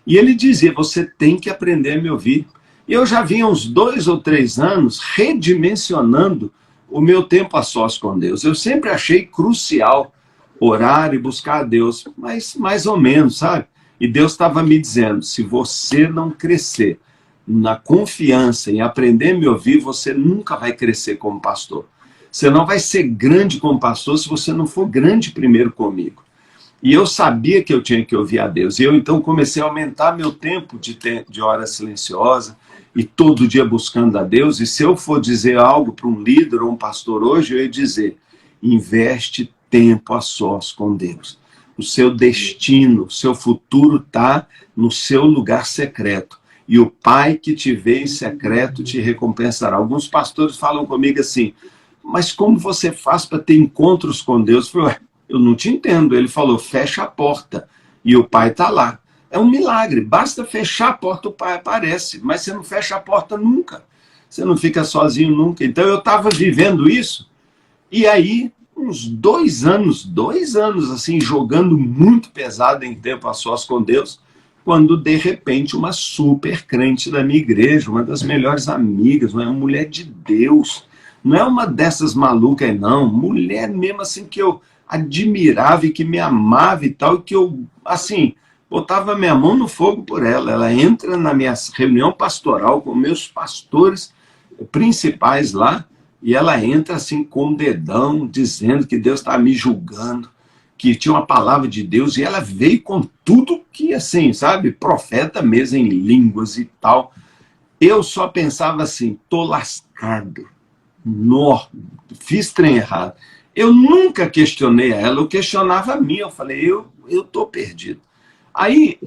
E ele dizia, você tem que aprender a me ouvir. E eu já vinha uns 2 ou 3 anos redimensionando o meu tempo a sós com Deus. Eu sempre achei crucial orar e buscar a Deus, mas mais ou menos, sabe? E Deus estava me dizendo, se você não crescer na confiança em aprender a me ouvir, você nunca vai crescer como pastor. Você não vai ser grande como pastor se você não for grande primeiro comigo. E eu sabia que eu tinha que ouvir a Deus. E eu então comecei a aumentar meu tempo de hora silenciosa e todo dia buscando a Deus. E se eu for dizer algo para um líder ou um pastor hoje, eu ia dizer, investe tempo a sós com Deus. O seu destino, o seu futuro está no seu lugar secreto. E o Pai que te vê em secreto te recompensará. Alguns pastores falam comigo assim, mas como você faz para ter encontros com Deus? Eu falei, eu não te entendo. Ele falou, fecha a porta e o Pai está lá. É um milagre, basta fechar a porta, o Pai aparece, mas você não fecha a porta nunca. Você não fica sozinho nunca. Então eu estava vivendo isso, e aí, uns 2 anos, assim, jogando muito pesado em tempo a sós com Deus, quando de repente uma super crente da minha igreja, uma das melhores amigas, uma mulher de Deus, não é uma dessas malucas aí não, mulher mesmo assim que eu admirava e que me amava e tal, e que eu, assim, botava minha mão no fogo por ela. Ela entra na minha reunião pastoral com meus pastores principais lá, e ela entra assim com o dedão, dizendo que Deus está me julgando, que tinha uma palavra de Deus, e ela veio com tudo que, assim, sabe, profeta mesmo em línguas e tal. Eu só pensava assim, tô lascado, fiz trem errado. Eu nunca questionei a ela, eu questionava a mim, eu falei, eu tô perdido. Aí,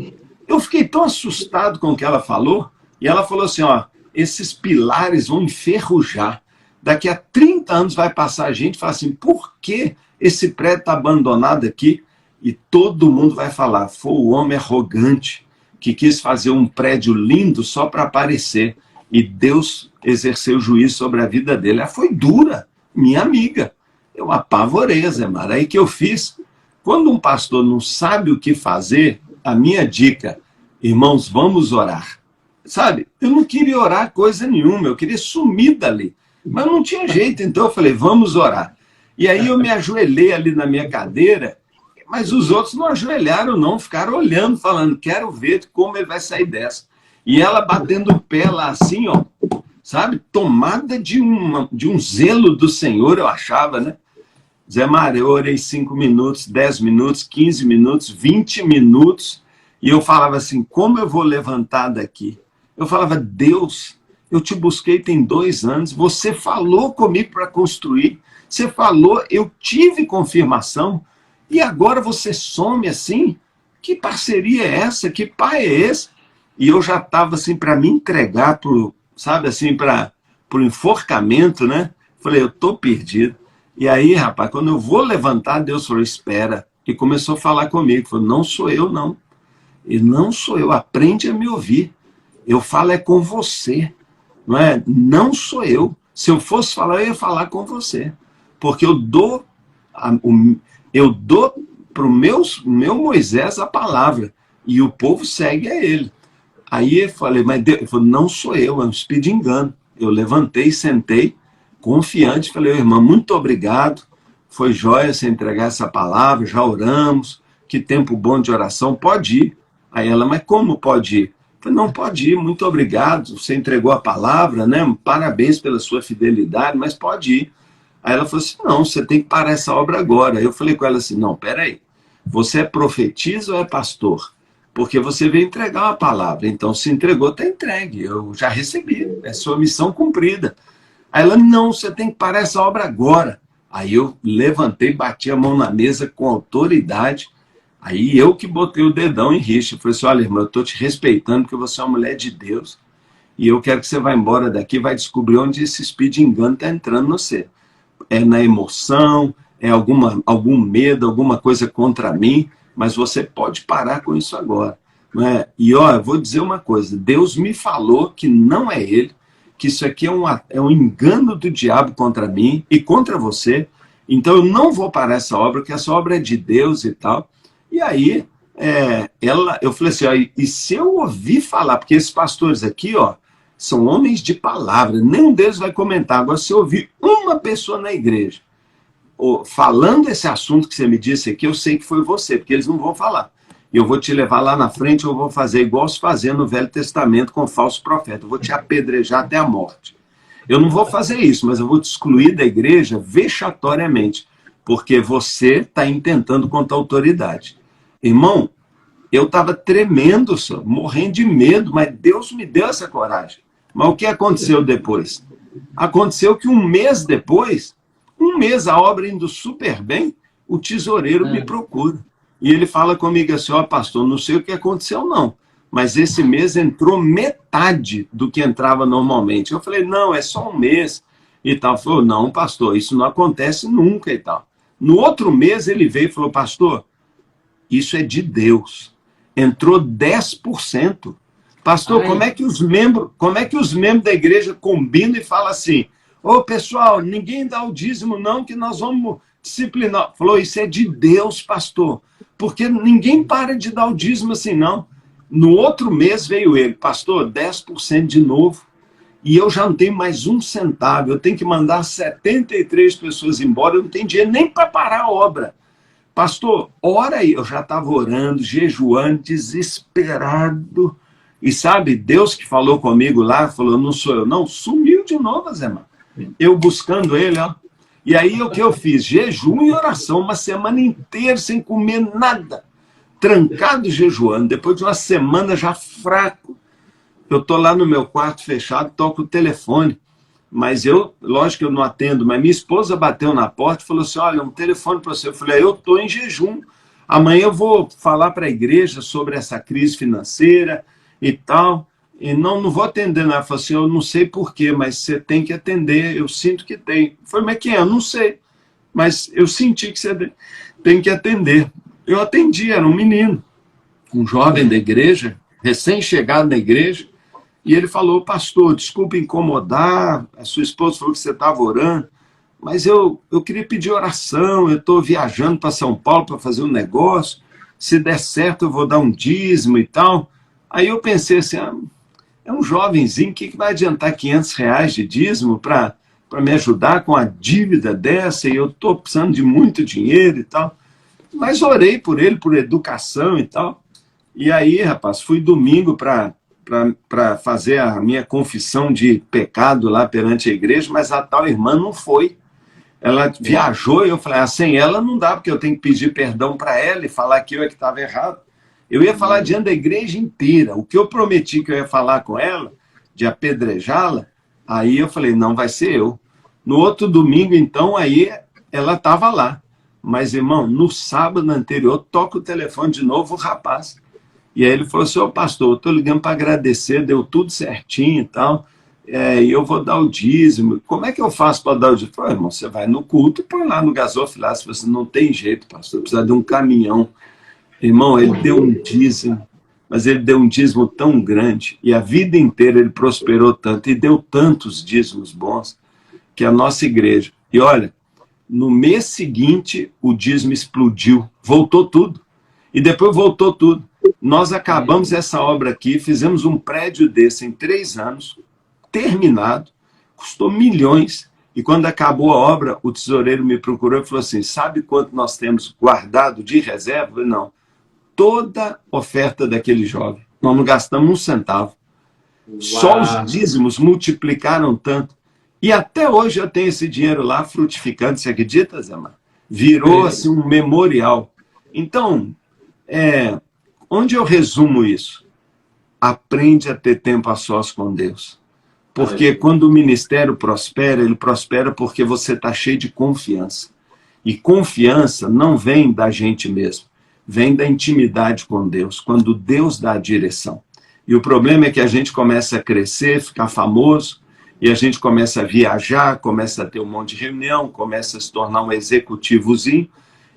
eu fiquei tão assustado com o que ela falou, e ela falou assim, ó, esses pilares vão enferrujar. Daqui a 30 anos vai passar a gente e falar assim, por que esse prédio está abandonado aqui? E todo mundo vai falar, foi o homem arrogante que quis fazer um prédio lindo só para aparecer. E Deus exerceu juízo sobre a vida dele. Ela foi dura, minha amiga. Eu apavorei, Zé Mara. Aí que eu fiz? Quando um pastor não sabe o que fazer, a minha dica, irmãos, vamos orar. Sabe, eu não queria orar coisa nenhuma, eu queria sumir dali. Mas não tinha jeito, então eu falei, vamos orar. E aí eu me ajoelhei ali na minha cadeira, mas os outros não ajoelharam não, ficaram olhando, falando, quero ver como ele vai sair dessa. E ela batendo o pé lá assim, ó, sabe, tomada de um zelo do Senhor, eu achava, né? Zé Mário, eu orei 5 minutos, 10 minutos, 15 minutos, 20 minutos, e eu falava assim, como eu vou levantar daqui? Eu falava, Deus, eu te busquei tem 2 anos, você falou comigo para construir, você falou, eu tive confirmação, e agora você some assim? Que parceria é essa? Que pai é esse? E eu já estava assim para me entregar pro, sabe assim, para o enforcamento, né? Falei, eu tô perdido. E aí, rapaz, quando eu vou levantar, Deus falou, espera. E começou a falar comigo, falou, não sou eu não. E não sou eu, aprende a me ouvir. Eu falo é com você, não é? Não sou eu. Se eu fosse falar, eu ia falar com você. Porque eu dou para o meu Moisés a palavra, e o povo segue a ele. Aí eu falei, mas Deus, ele falou, não sou eu, é um espírito de engano. Eu levantei, sentei, confiante, falei, irmão, muito obrigado, foi jóia você entregar essa palavra, já oramos, que tempo bom de oração, pode ir. Aí ela, mas como pode ir? Eu falei, não, pode ir, muito obrigado, você entregou a palavra, né? Parabéns pela sua fidelidade, mas pode ir. Aí ela falou assim, não, você tem que parar essa obra agora. Aí eu falei com ela assim, não, peraí, você é profetisa ou é pastor? Porque você veio entregar uma palavra, então se entregou, está entregue, eu já recebi, é sua missão cumprida. Aí ela, não, você tem que parar essa obra agora. Aí eu levantei, bati a mão na mesa com autoridade, aí eu que botei o dedão em rixa, falei assim, olha irmão, eu estou te respeitando porque você é uma mulher de Deus, e eu quero que você vá embora daqui, vai descobrir onde esse espírito de engano está entrando no você. É na emoção, é algum medo, alguma coisa contra mim, mas você pode parar com isso agora. Não é? E ó, eu vou dizer uma coisa, Deus me falou que não é ele, que isso aqui é um engano do diabo contra mim e contra você, então eu não vou parar essa obra, porque essa obra é de Deus e tal. E aí, eu falei assim, ó, e se eu ouvir falar, porque esses pastores aqui, ó, são homens de palavra, nenhum deles vai comentar. Agora, se eu ouvir uma pessoa na igreja falando esse assunto que você me disse aqui, eu sei que foi você, porque eles não vão falar. Eu vou te levar lá na frente, eu vou fazer igual se fazia no Velho Testamento com falso profeta. Eu vou te apedrejar até a morte. Eu não vou fazer isso, mas eu vou te excluir da igreja vexatoriamente, porque você está intentando contra a autoridade. Irmão, eu estava tremendo, só, morrendo de medo, mas Deus me deu essa coragem. Mas o que aconteceu depois? Aconteceu que 1 mês depois, 1 mês a obra indo super bem, o tesoureiro me procura. E ele fala comigo assim, ó, pastor, não sei o que aconteceu não, mas esse mês entrou metade do que entrava normalmente. Eu falei, não, é só 1 mês e tal. Ele falou, não, pastor, isso não acontece nunca e tal. No outro mês ele veio e falou, pastor, isso é de Deus. Entrou 10%. Pastor, como é que os membros da igreja combinam e falam assim, ô pessoal, ninguém dá o dízimo não, que nós vamos disciplinar. Falou, isso é de Deus, pastor, porque ninguém para de dar o dízimo assim não. No outro mês veio ele, pastor, 10% de novo, e eu já não tenho mais 1 centavo, eu tenho que mandar 73 pessoas embora, eu não tenho dinheiro nem para parar a obra. Pastor, ora aí, eu já estava orando, jejuando, desesperado, e sabe, Deus que falou comigo lá, falou, não sou eu não, sumiu de novo, Zé Mara. Eu buscando ele, ó. E aí o que eu fiz? Jejum e oração, uma semana inteira sem comer nada. Trancado jejuando. Depois de uma semana já fraco, eu estou lá no meu quarto fechado, toco o telefone. Mas eu, lógico que eu não atendo, mas minha esposa bateu na porta e falou assim, olha, um telefone para você. Eu falei, eu estou em jejum. Amanhã eu vou falar para a igreja sobre essa crise financeira e tal. E não vou atender, não. Ela falou assim, eu não sei porquê, mas você tem que atender, eu sinto que tem. Eu falei, mas quem é? Eu não sei. Mas eu senti que você tem que atender. Eu atendi, era um menino, um jovem da igreja, recém-chegado na igreja, e ele falou, pastor, desculpa incomodar, a sua esposa falou que você estava orando, mas eu queria pedir oração, eu estou viajando para São Paulo para fazer um negócio, se der certo eu vou dar um dízimo e tal. Aí eu pensei assim, é um jovenzinho, o que vai adiantar R$ 500 de dízimo para me ajudar com a dívida dessa, e eu estou precisando de muito dinheiro e tal. Mas orei por ele, por educação e tal. E aí, rapaz, fui domingo para fazer a minha confissão de pecado lá perante a igreja, mas a tal irmã não foi. Ela viajou e eu falei, sem ela não dá, porque eu tenho que pedir perdão para ela e falar que eu é que estava errado. Eu ia falar diante da igreja inteira. O que eu prometi que eu ia falar com ela, de apedrejá-la, aí eu falei, não, vai ser eu. No outro domingo, então, aí ela estava lá. Mas, irmão, no sábado anterior, toca o telefone de novo o rapaz. E aí ele falou assim, ô pastor, eu estou ligando para agradecer, deu tudo certinho e tal, e eu vou dar o dízimo. Como é que eu faço para dar o dízimo? Eu falei, irmão, você vai no culto e põe lá no gasofilácio. Você não tem jeito, pastor, precisa de um caminhão. Irmão, ele deu um dízimo, mas ele deu um dízimo tão grande, e a vida inteira ele prosperou tanto, e deu tantos dízimos bons, que a nossa igreja... E olha, no mês seguinte, o dízimo explodiu, voltou tudo. E depois voltou tudo. Nós acabamos essa obra aqui, fizemos um prédio desse em 3 anos, terminado, custou milhões, e quando acabou a obra, o tesoureiro me procurou e falou assim, sabe quanto nós temos guardado de reserva? Eu falei, não, toda oferta daquele jovem, nós não gastamos um centavo. Uau. Só os dízimos multiplicaram tanto, e até hoje eu tenho esse dinheiro lá frutificando, você acredita, Zé Mar? Virou assim um memorial. Então, onde eu resumo isso? Aprende a ter tempo a sós com Deus. Porque quando o ministério prospera, ele prospera porque você está cheio de confiança. E confiança não vem da gente mesmo, vem da intimidade com Deus, quando Deus dá a direção. E o problema é que a gente começa a crescer, ficar famoso, e a gente começa a viajar, começa a ter um monte de reunião, começa a se tornar um executivozinho,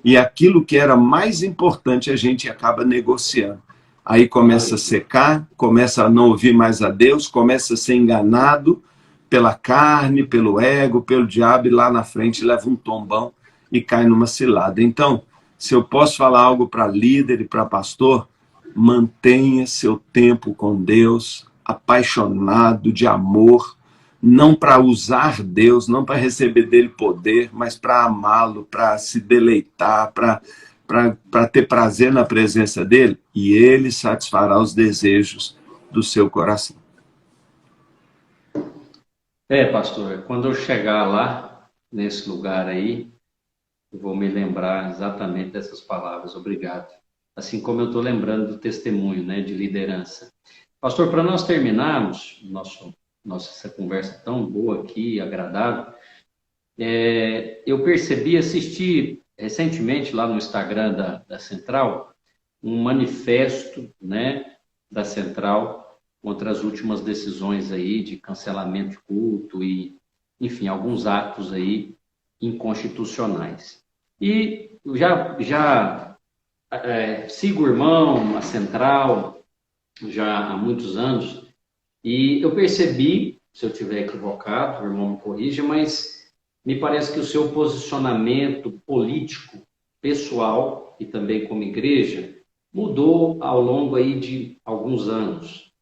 e aquilo que era mais importante a gente acaba negociando. Aí começa a secar, começa a não ouvir mais a Deus, começa a ser enganado pela carne, pelo ego, pelo diabo, e lá na frente leva um tombão e cai numa cilada. Então, se eu posso falar algo para líder e para pastor, mantenha seu tempo com Deus, apaixonado de amor, não para usar Deus, não para receber dele poder, mas para amá-lo, para se deleitar, para ter prazer na presença dele, e ele satisfará os desejos do seu coração. Pastor, quando eu chegar lá, nesse lugar aí, eu vou me lembrar exatamente dessas palavras, obrigado. Assim como eu estou lembrando do testemunho, né, de liderança. Pastor, para nós terminarmos essa conversa tão boa aqui, agradável, eu assisti recentemente lá no Instagram da Central, um manifesto, né, da Central contra as últimas decisões aí de cancelamento de culto e, enfim, alguns atos aí inconstitucionais. E eu já sigo o irmão, a Central, já há muitos anos, e eu percebi, se eu estiver equivocado, o irmão me corrija, mas me parece que o seu posicionamento político, pessoal e também como igreja, mudou ao longo aí de alguns anos.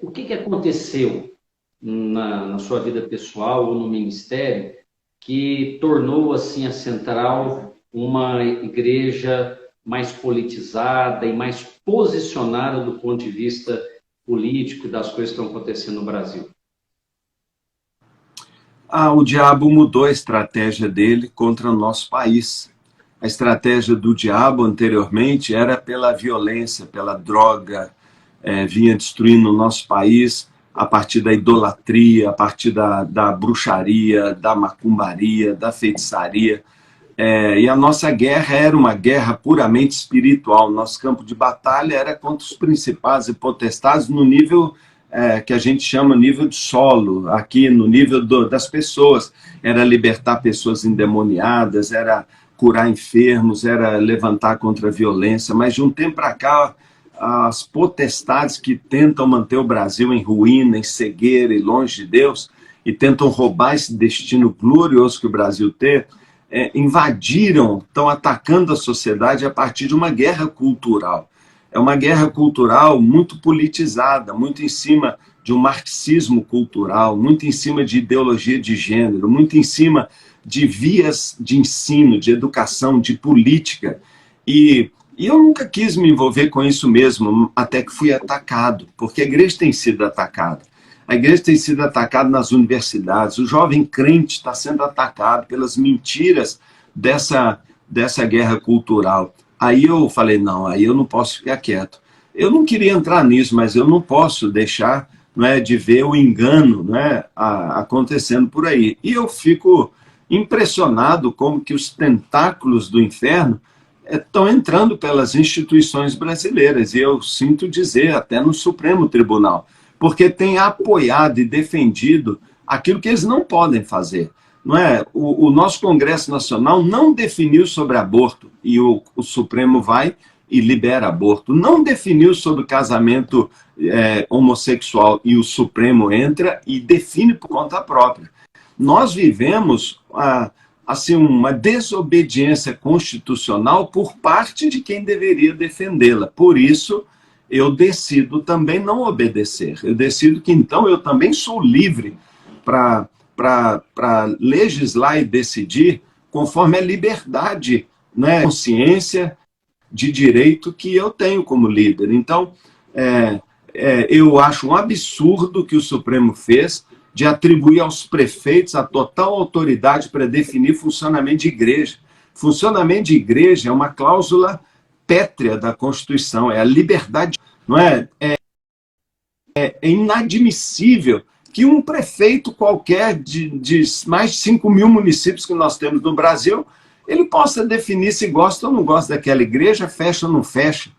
O que aconteceu na sua vida pessoal ou no ministério que tornou assim a Central uma igreja mais politizada e mais posicionada do ponto de vista político e das coisas que estão acontecendo no Brasil? o diabo mudou a estratégia dele contra o nosso país. A estratégia do diabo anteriormente era pela violência, pela droga, vinha destruindo o nosso país a partir da idolatria, a partir da bruxaria, da macumbaria, da feitiçaria. E a nossa guerra era uma guerra puramente espiritual. Nosso campo de batalha era contra os principados e potestades no nível que a gente chama nível de solo, aqui no nível das pessoas. Era libertar pessoas endemoniadas, era curar enfermos, era levantar contra a violência. Mas de um tempo para cá, as potestades que tentam manter o Brasil em ruína, em cegueira e longe de Deus, e tentam roubar esse destino glorioso que o Brasil tem, invadiram, estão atacando a sociedade a partir de uma guerra cultural. É uma guerra cultural muito politizada, muito em cima de um marxismo cultural, muito em cima de ideologia de gênero, muito em cima de vias de ensino, de educação, de política. E eu nunca quis me envolver com isso mesmo, até que fui atacado, porque a igreja tem sido atacada. A igreja tem sido atacada nas universidades, o jovem crente está sendo atacado pelas mentiras dessa guerra cultural. Aí eu falei, não, aí eu não posso ficar quieto. Eu não queria entrar nisso, mas eu não posso deixar de ver o engano acontecendo por aí. E eu fico impressionado como que os tentáculos do inferno estão entrando pelas instituições brasileiras, e eu sinto dizer, até no Supremo Tribunal, porque tem apoiado e defendido aquilo que eles não podem fazer. Não é? O nosso Congresso Nacional não definiu sobre aborto, e o Supremo vai e libera aborto. Não definiu sobre casamento homossexual, e o Supremo entra e define por conta própria. Nós vivemos assim, uma desobediência constitucional por parte de quem deveria defendê-la. Por isso, eu decido também não obedecer. Eu decido que, então, eu também sou livre para legislar e decidir conforme a liberdade, consciência de direito que eu tenho como líder. Então, eu acho um absurdo que o Supremo fez de atribuir aos prefeitos a total autoridade para definir funcionamento de igreja. Funcionamento de igreja é uma cláusula pétrea da Constituição, é a liberdade. Não é? É inadmissível que um prefeito qualquer de mais de 5 mil municípios que nós temos no Brasil, ele possa definir se gosta ou não gosta daquela igreja, fecha ou não fecha.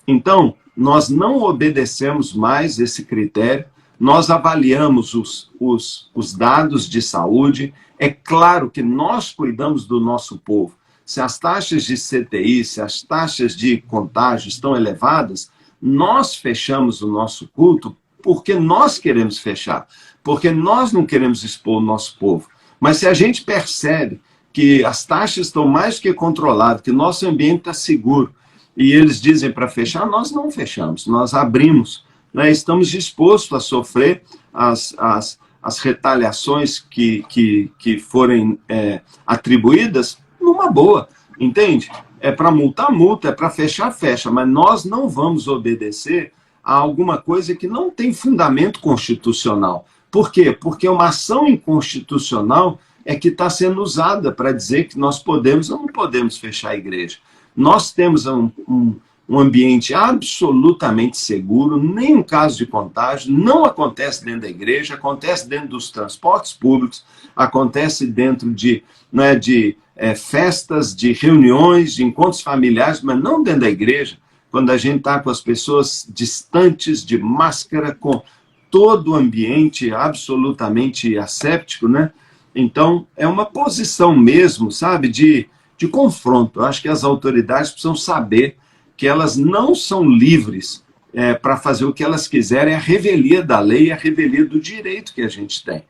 Então, nós não obedecemos mais esse critério, nós avaliamos os dados de saúde. É claro que nós cuidamos do nosso povo. Se as taxas de CTI, se as taxas de contágio estão elevadas, nós fechamos o nosso culto porque nós queremos fechar, porque nós não queremos expor o nosso povo. Mas se a gente percebe que as taxas estão mais que controladas, que nosso ambiente está seguro, e eles dizem para fechar, nós não fechamos, nós abrimos. Estamos dispostos a sofrer as retaliações que forem atribuídas numa boa, entende? É para multar, multa, é para fechar, fecha, mas nós não vamos obedecer a alguma coisa que não tem fundamento constitucional. Por quê? Porque uma ação inconstitucional é que está sendo usada para dizer que nós podemos ou não podemos fechar a igreja. Nós temos um ambiente absolutamente seguro, nenhum caso de contágio, não acontece dentro da igreja, acontece dentro dos transportes públicos, acontece dentro de festas, de reuniões, de encontros familiares, mas não dentro da igreja, quando a gente está com as pessoas distantes, de máscara, com todo o ambiente absolutamente asséptico, Então, é uma posição mesmo, sabe, de confronto. Eu acho que as autoridades precisam saber que elas não são livres para fazer o que elas quiserem, a revelia da lei, a revelia do direito que a gente tem.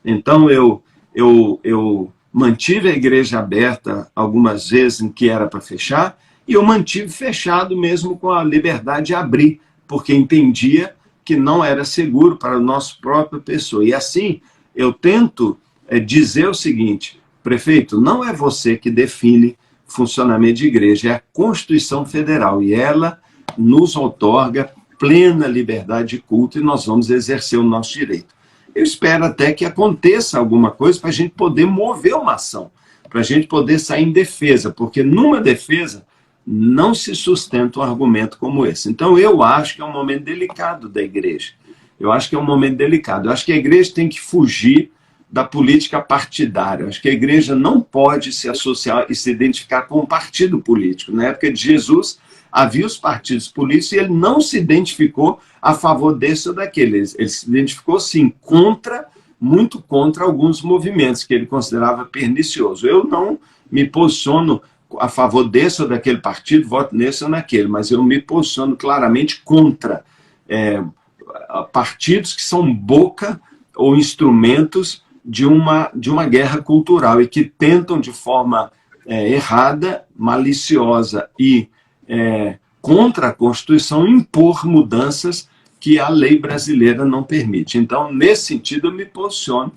Então, eu mantive a igreja aberta algumas vezes em que era para fechar, e eu mantive fechado mesmo com a liberdade de abrir, porque entendia que não era seguro para a nossa própria pessoa. E assim, eu tento dizer o seguinte: prefeito, não é você que define funcionamento de igreja, é a Constituição Federal, e ela nos outorga plena liberdade de culto, e nós vamos exercer o nosso direito. eu espero até que aconteça alguma coisa para a gente poder mover uma ação, para a gente poder sair em defesa, porque numa defesa não se sustenta um argumento como esse. Então eu acho que é um momento delicado da igreja. Eu acho que é um momento delicado. Eu acho que a igreja tem que fugir da política partidária. Eu acho que a igreja não pode se associar e se identificar com um partido político. Na época de Jesus, havia os partidos políticos e ele não se identificou a favor desse ou daquele. Ele se identificou, sim, muito contra alguns movimentos que ele considerava perniciosos. Eu não me posiciono a favor desse ou daquele partido, voto nesse ou naquele, mas eu me posiciono claramente contra partidos que são boca ou instrumentos de uma guerra cultural e que tentam de forma errada, maliciosa e contra a Constituição impor mudanças que a lei brasileira não permite. Então, nesse sentido, eu me posiciono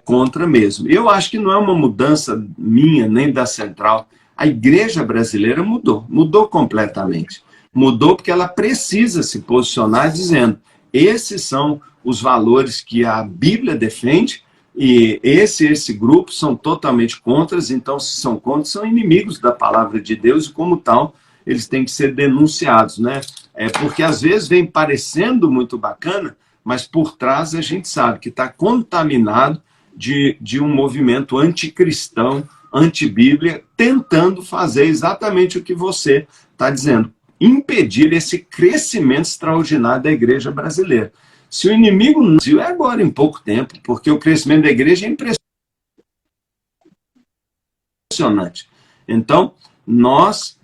contra mesmo. Eu acho que não é uma mudança minha, nem da Central. A igreja brasileira mudou completamente. Mudou porque ela precisa se posicionar dizendo: esses são os valores que a Bíblia defende e esse grupo são totalmente contras, então se são contra, são inimigos da palavra de Deus e como tal, eles têm que ser denunciados, né? Porque às vezes vem parecendo muito bacana, mas por trás a gente sabe que está contaminado de um movimento anticristão, antibíblia, tentando fazer exatamente o que você está dizendo, impedir esse crescimento extraordinário da igreja brasileira. Se o inimigo não é agora, em pouco tempo, porque o crescimento da igreja é impressionante. Então, nós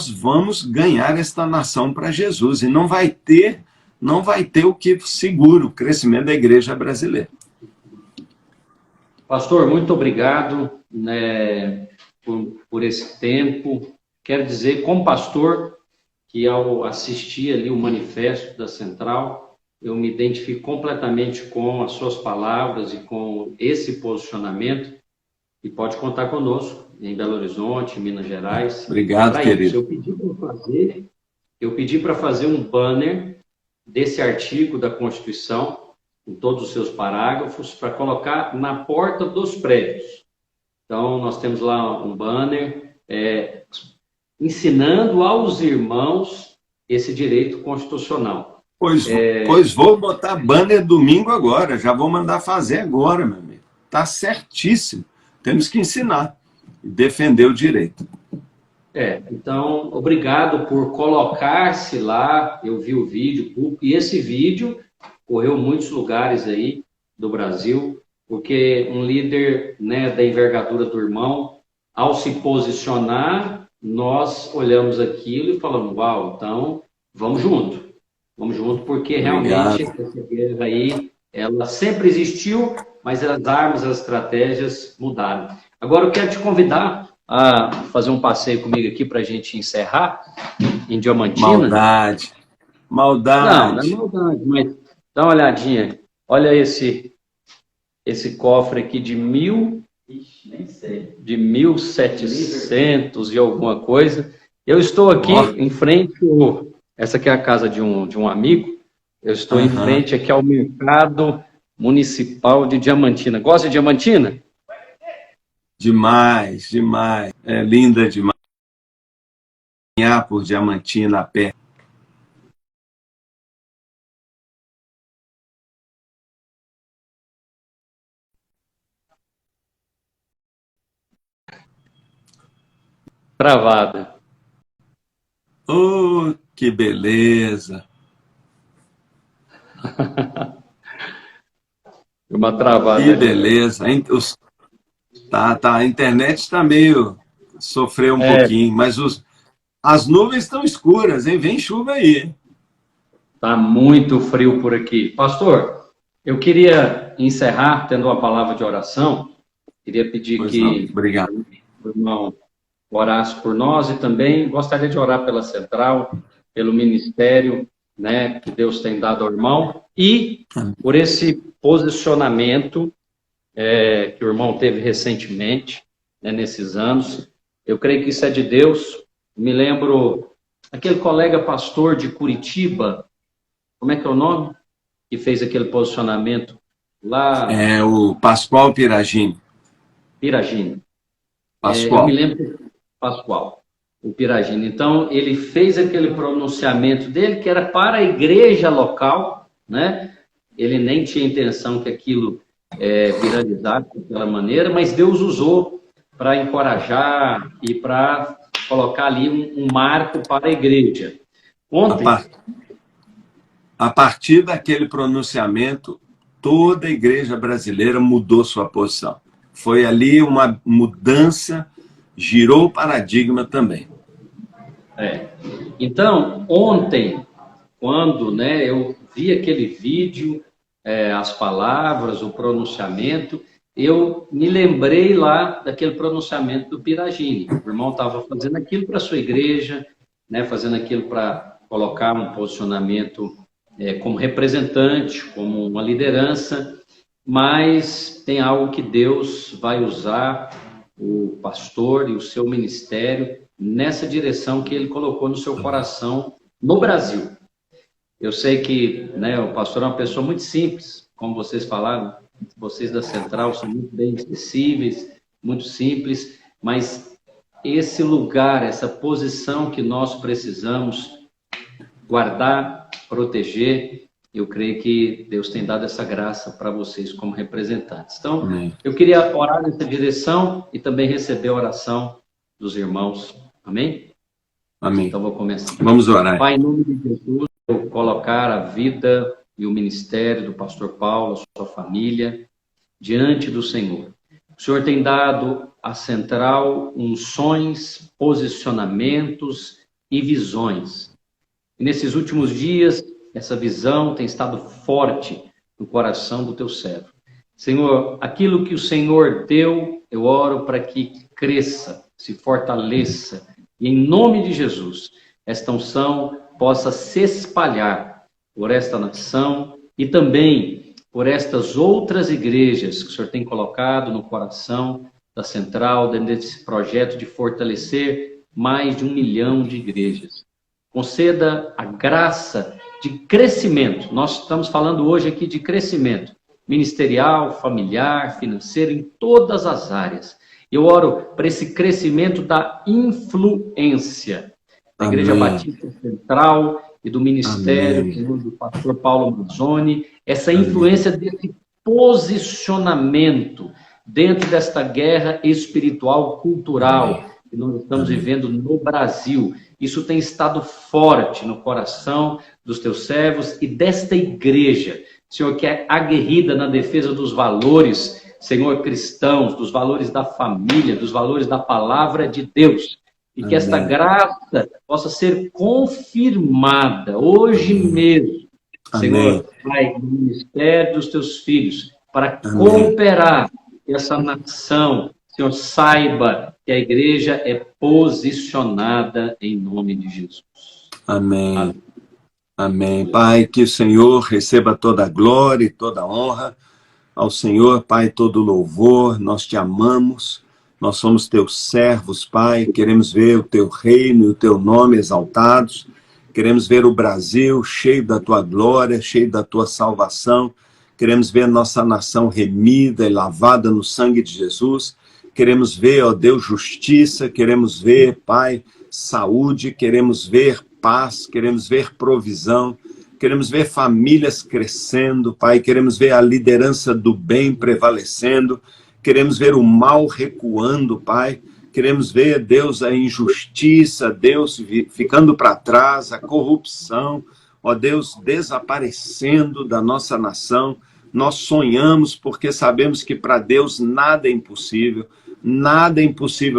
vamos ganhar esta nação para Jesus, e não vai ter o que segura o crescimento da igreja brasileira. Pastor, muito obrigado, né, por esse tempo. Quero dizer, como pastor, que ao assistir ali o manifesto da Central, eu me identifico completamente com as suas palavras e com esse posicionamento, e pode contar conosco em Belo Horizonte, Minas Gerais. Obrigado, querido. Eu pedi para fazer um banner desse artigo da Constituição, com todos os seus parágrafos, para colocar na porta dos prédios. Então, nós temos lá um banner ensinando aos irmãos esse direito constitucional. Pois vou botar banner domingo agora, já vou mandar fazer agora, meu amigo. Está certíssimo. Temos que ensinar e defender o direito. Então, obrigado por colocar-se lá. Eu vi o vídeo, e esse vídeo correu em muitos lugares aí do Brasil, porque um líder, né, da envergadura do irmão, ao se posicionar, nós olhamos aquilo e falamos: uau, então vamos junto, porque realmente essa guerra aí, ela sempre existiu, mas as armas, as estratégias mudaram. Agora eu quero te convidar a fazer um passeio comigo aqui para a gente encerrar em Diamantina. Maldade. Não é maldade, mas dá uma olhadinha. Olha esse cofre aqui de 1700 e alguma coisa. Eu estou aqui em frente, essa aqui é a casa de um amigo, eu estou em frente aqui ao mercado municipal de Diamantina. Gosta de Diamantina? Demais, demais. É linda demais. Caminhar por Diamantina a pé. Travada. Oh, que beleza! Uma travada. Que beleza! A internet está meio... sofreu um pouquinho, mas as nuvens estão escuras, hein? Vem chuva aí, hein? Tá muito frio por aqui. Pastor, eu queria encerrar tendo uma palavra de oração. Queria pedir obrigado. O irmão orasse por nós e também gostaria de orar pela Central, pelo ministério, né, que Deus tem dado ao irmão e por esse posicionamento que o irmão teve recentemente, né, nesses anos. Eu creio que isso é de Deus. Me lembro aquele colega pastor de Curitiba, como é que é o nome? Que fez aquele posicionamento lá... É o Pascoal Piragini. Piragini. Pascoal. Eu me lembro, Pascoal, o Piragini. Então, ele fez aquele pronunciamento dele, que era para a igreja local, né? Ele nem tinha intenção que aquilo viralizasse daquela maneira, mas Deus usou para encorajar e para colocar ali um marco para a igreja. Ontem... A partir daquele pronunciamento, toda a igreja brasileira mudou sua posição. Foi ali uma mudança, girou o paradigma também. Então, ontem, quando eu vi aquele vídeo, as palavras, o pronunciamento, eu me lembrei lá daquele pronunciamento do Piragini. O irmão estava fazendo aquilo para a sua igreja, fazendo aquilo para colocar um posicionamento como representante, como uma liderança, mas tem algo que Deus vai usar o pastor e o seu ministério nessa direção que ele colocou no seu coração no Brasil. Eu sei que o pastor é uma pessoa muito simples, como vocês falaram, vocês da Central são muito bem acessíveis, muito simples, mas esse lugar, essa posição que nós precisamos guardar, proteger, eu creio que Deus tem dado essa graça para vocês como representantes. Então, amém. Eu queria orar nessa direção e também receber a oração dos irmãos. Amém? Amém. Então, vou começar. Vamos orar. Pai, em nome de Jesus, eu colocar a vida e o ministério do pastor Paulo, a sua família, diante do Senhor. O Senhor tem dado à Central unções, posicionamentos e visões. E nesses últimos dias, essa visão tem estado forte no coração do teu servo. Senhor, aquilo que o Senhor deu, eu oro para que cresça, se fortaleça. E em nome de Jesus, esta unção possa se espalhar por esta nação e também por estas outras igrejas que o Senhor tem colocado no coração da Central, dentro desse projeto de fortalecer mais de 1 milhão de igrejas. Conceda a graça de crescimento. Nós estamos falando hoje aqui de crescimento ministerial, familiar, financeiro, em todas as áreas. Eu oro para esse crescimento da influência da Igreja Batista Central e do ministério do pastor Paulo Mazzoni, essa influência desse posicionamento dentro desta guerra espiritual, cultural que nós estamos vivendo no Brasil. Isso tem estado forte no coração dos teus servos e desta igreja, Senhor, que é aguerrida na defesa dos valores, Senhor, cristãos, dos valores da família, dos valores da palavra de Deus. E que esta graça possa ser confirmada hoje mesmo, Senhor, Pai, no ministério dos teus filhos, para cooperar essa nação. Senhor, saiba que a igreja é posicionada em nome de Jesus. Amém. Amém. Amém. Pai, que o Senhor receba toda a glória e toda a honra. Ao Senhor, Pai, todo louvor. Nós te amamos. Nós somos teus servos, Pai. Queremos ver o teu reino e o teu nome exaltados. Queremos ver o Brasil cheio da tua glória, cheio da tua salvação. Queremos ver a nossa nação remida e lavada no sangue de Jesus. Queremos ver, ó Deus, justiça. Queremos ver, Pai, saúde. Queremos ver paz. Queremos ver provisão. Queremos ver famílias crescendo, Pai. Queremos ver a liderança do bem prevalecendo. Queremos ver o mal recuando, Pai. Queremos ver, Deus, a injustiça, Deus, ficando para trás, a corrupção, ó Deus, desaparecendo da nossa nação. Nós sonhamos porque sabemos que para Deus nada é impossível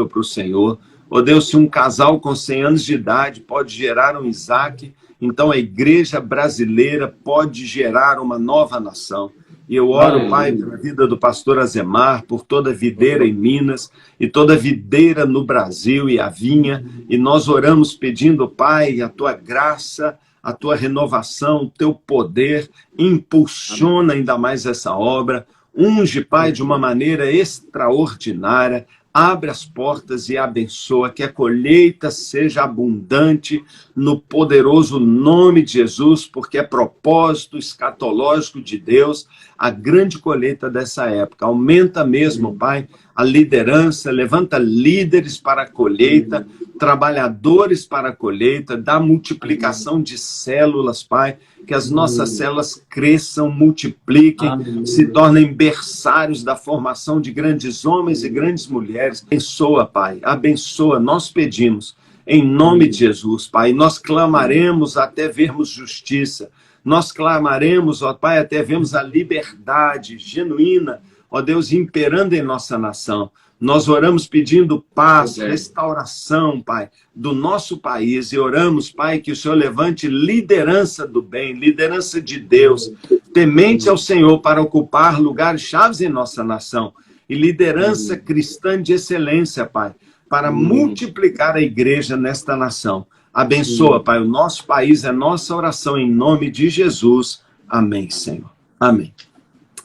para o Senhor. Ó Deus, se um casal com 100 anos de idade pode gerar um Isaac, então a igreja brasileira pode gerar uma nova nação. E eu oro, Pai, pela vida do pastor Azemar, por toda a videira em Minas e toda a videira no Brasil e a vinha. E nós oramos pedindo, Pai, a tua graça, a tua renovação, o teu poder. Impulsiona ainda mais essa obra. Unge, Pai, de uma maneira extraordinária. Abre as portas e abençoa, que a colheita seja abundante no poderoso nome de Jesus, porque é propósito escatológico de Deus a grande colheita dessa época. Aumenta mesmo, Pai, a liderança, levanta líderes para a colheita, trabalhadores para a colheita, dá multiplicação de células, Pai, que as nossas células cresçam, multipliquem, se tornem berçários da formação de grandes homens e grandes mulheres. Abençoa, Pai, abençoa, nós pedimos, em nome de Jesus, Pai, nós clamaremos até vermos justiça, nós clamaremos, ó Pai, até vermos a liberdade genuína, ó Deus, imperando em nossa nação. Nós oramos pedindo paz, restauração, Pai, do nosso país, e oramos, Pai, que o Senhor levante liderança do bem, liderança de Deus, temente ao Senhor para ocupar lugares chaves em nossa nação, e liderança cristã de excelência, Pai, para multiplicar a igreja nesta nação. Abençoa, Pai, o nosso país, é nossa oração em nome de Jesus. Amém, Senhor. Amém.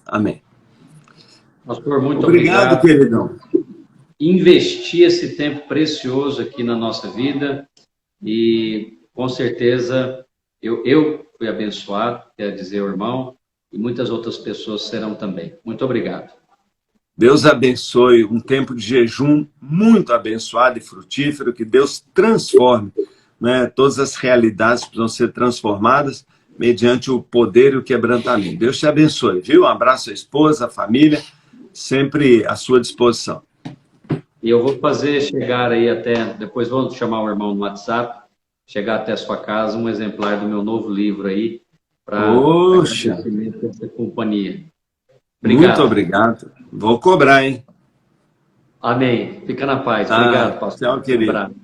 Amém. Pastor, muito obrigado, queridão. Investir esse tempo precioso aqui na nossa vida e, com certeza, eu fui abençoado, quer dizer, o irmão, e muitas outras pessoas serão também. Muito obrigado. Deus abençoe, um tempo de jejum muito abençoado e frutífero, que Deus transforme, né? Todas as realidades precisam ser transformadas mediante o poder e o quebrantamento. Deus te abençoe, viu? Um abraço à esposa, à família, sempre à sua disposição. E eu vou fazer chegar aí até, depois vou chamar o irmão no WhatsApp, chegar até a sua casa, um exemplar do meu novo livro aí, para agradecimento dessa companhia. Obrigado. Muito obrigado. Vou cobrar, hein? Amém. Fica na paz. Obrigado, pastor. Tchau, querido.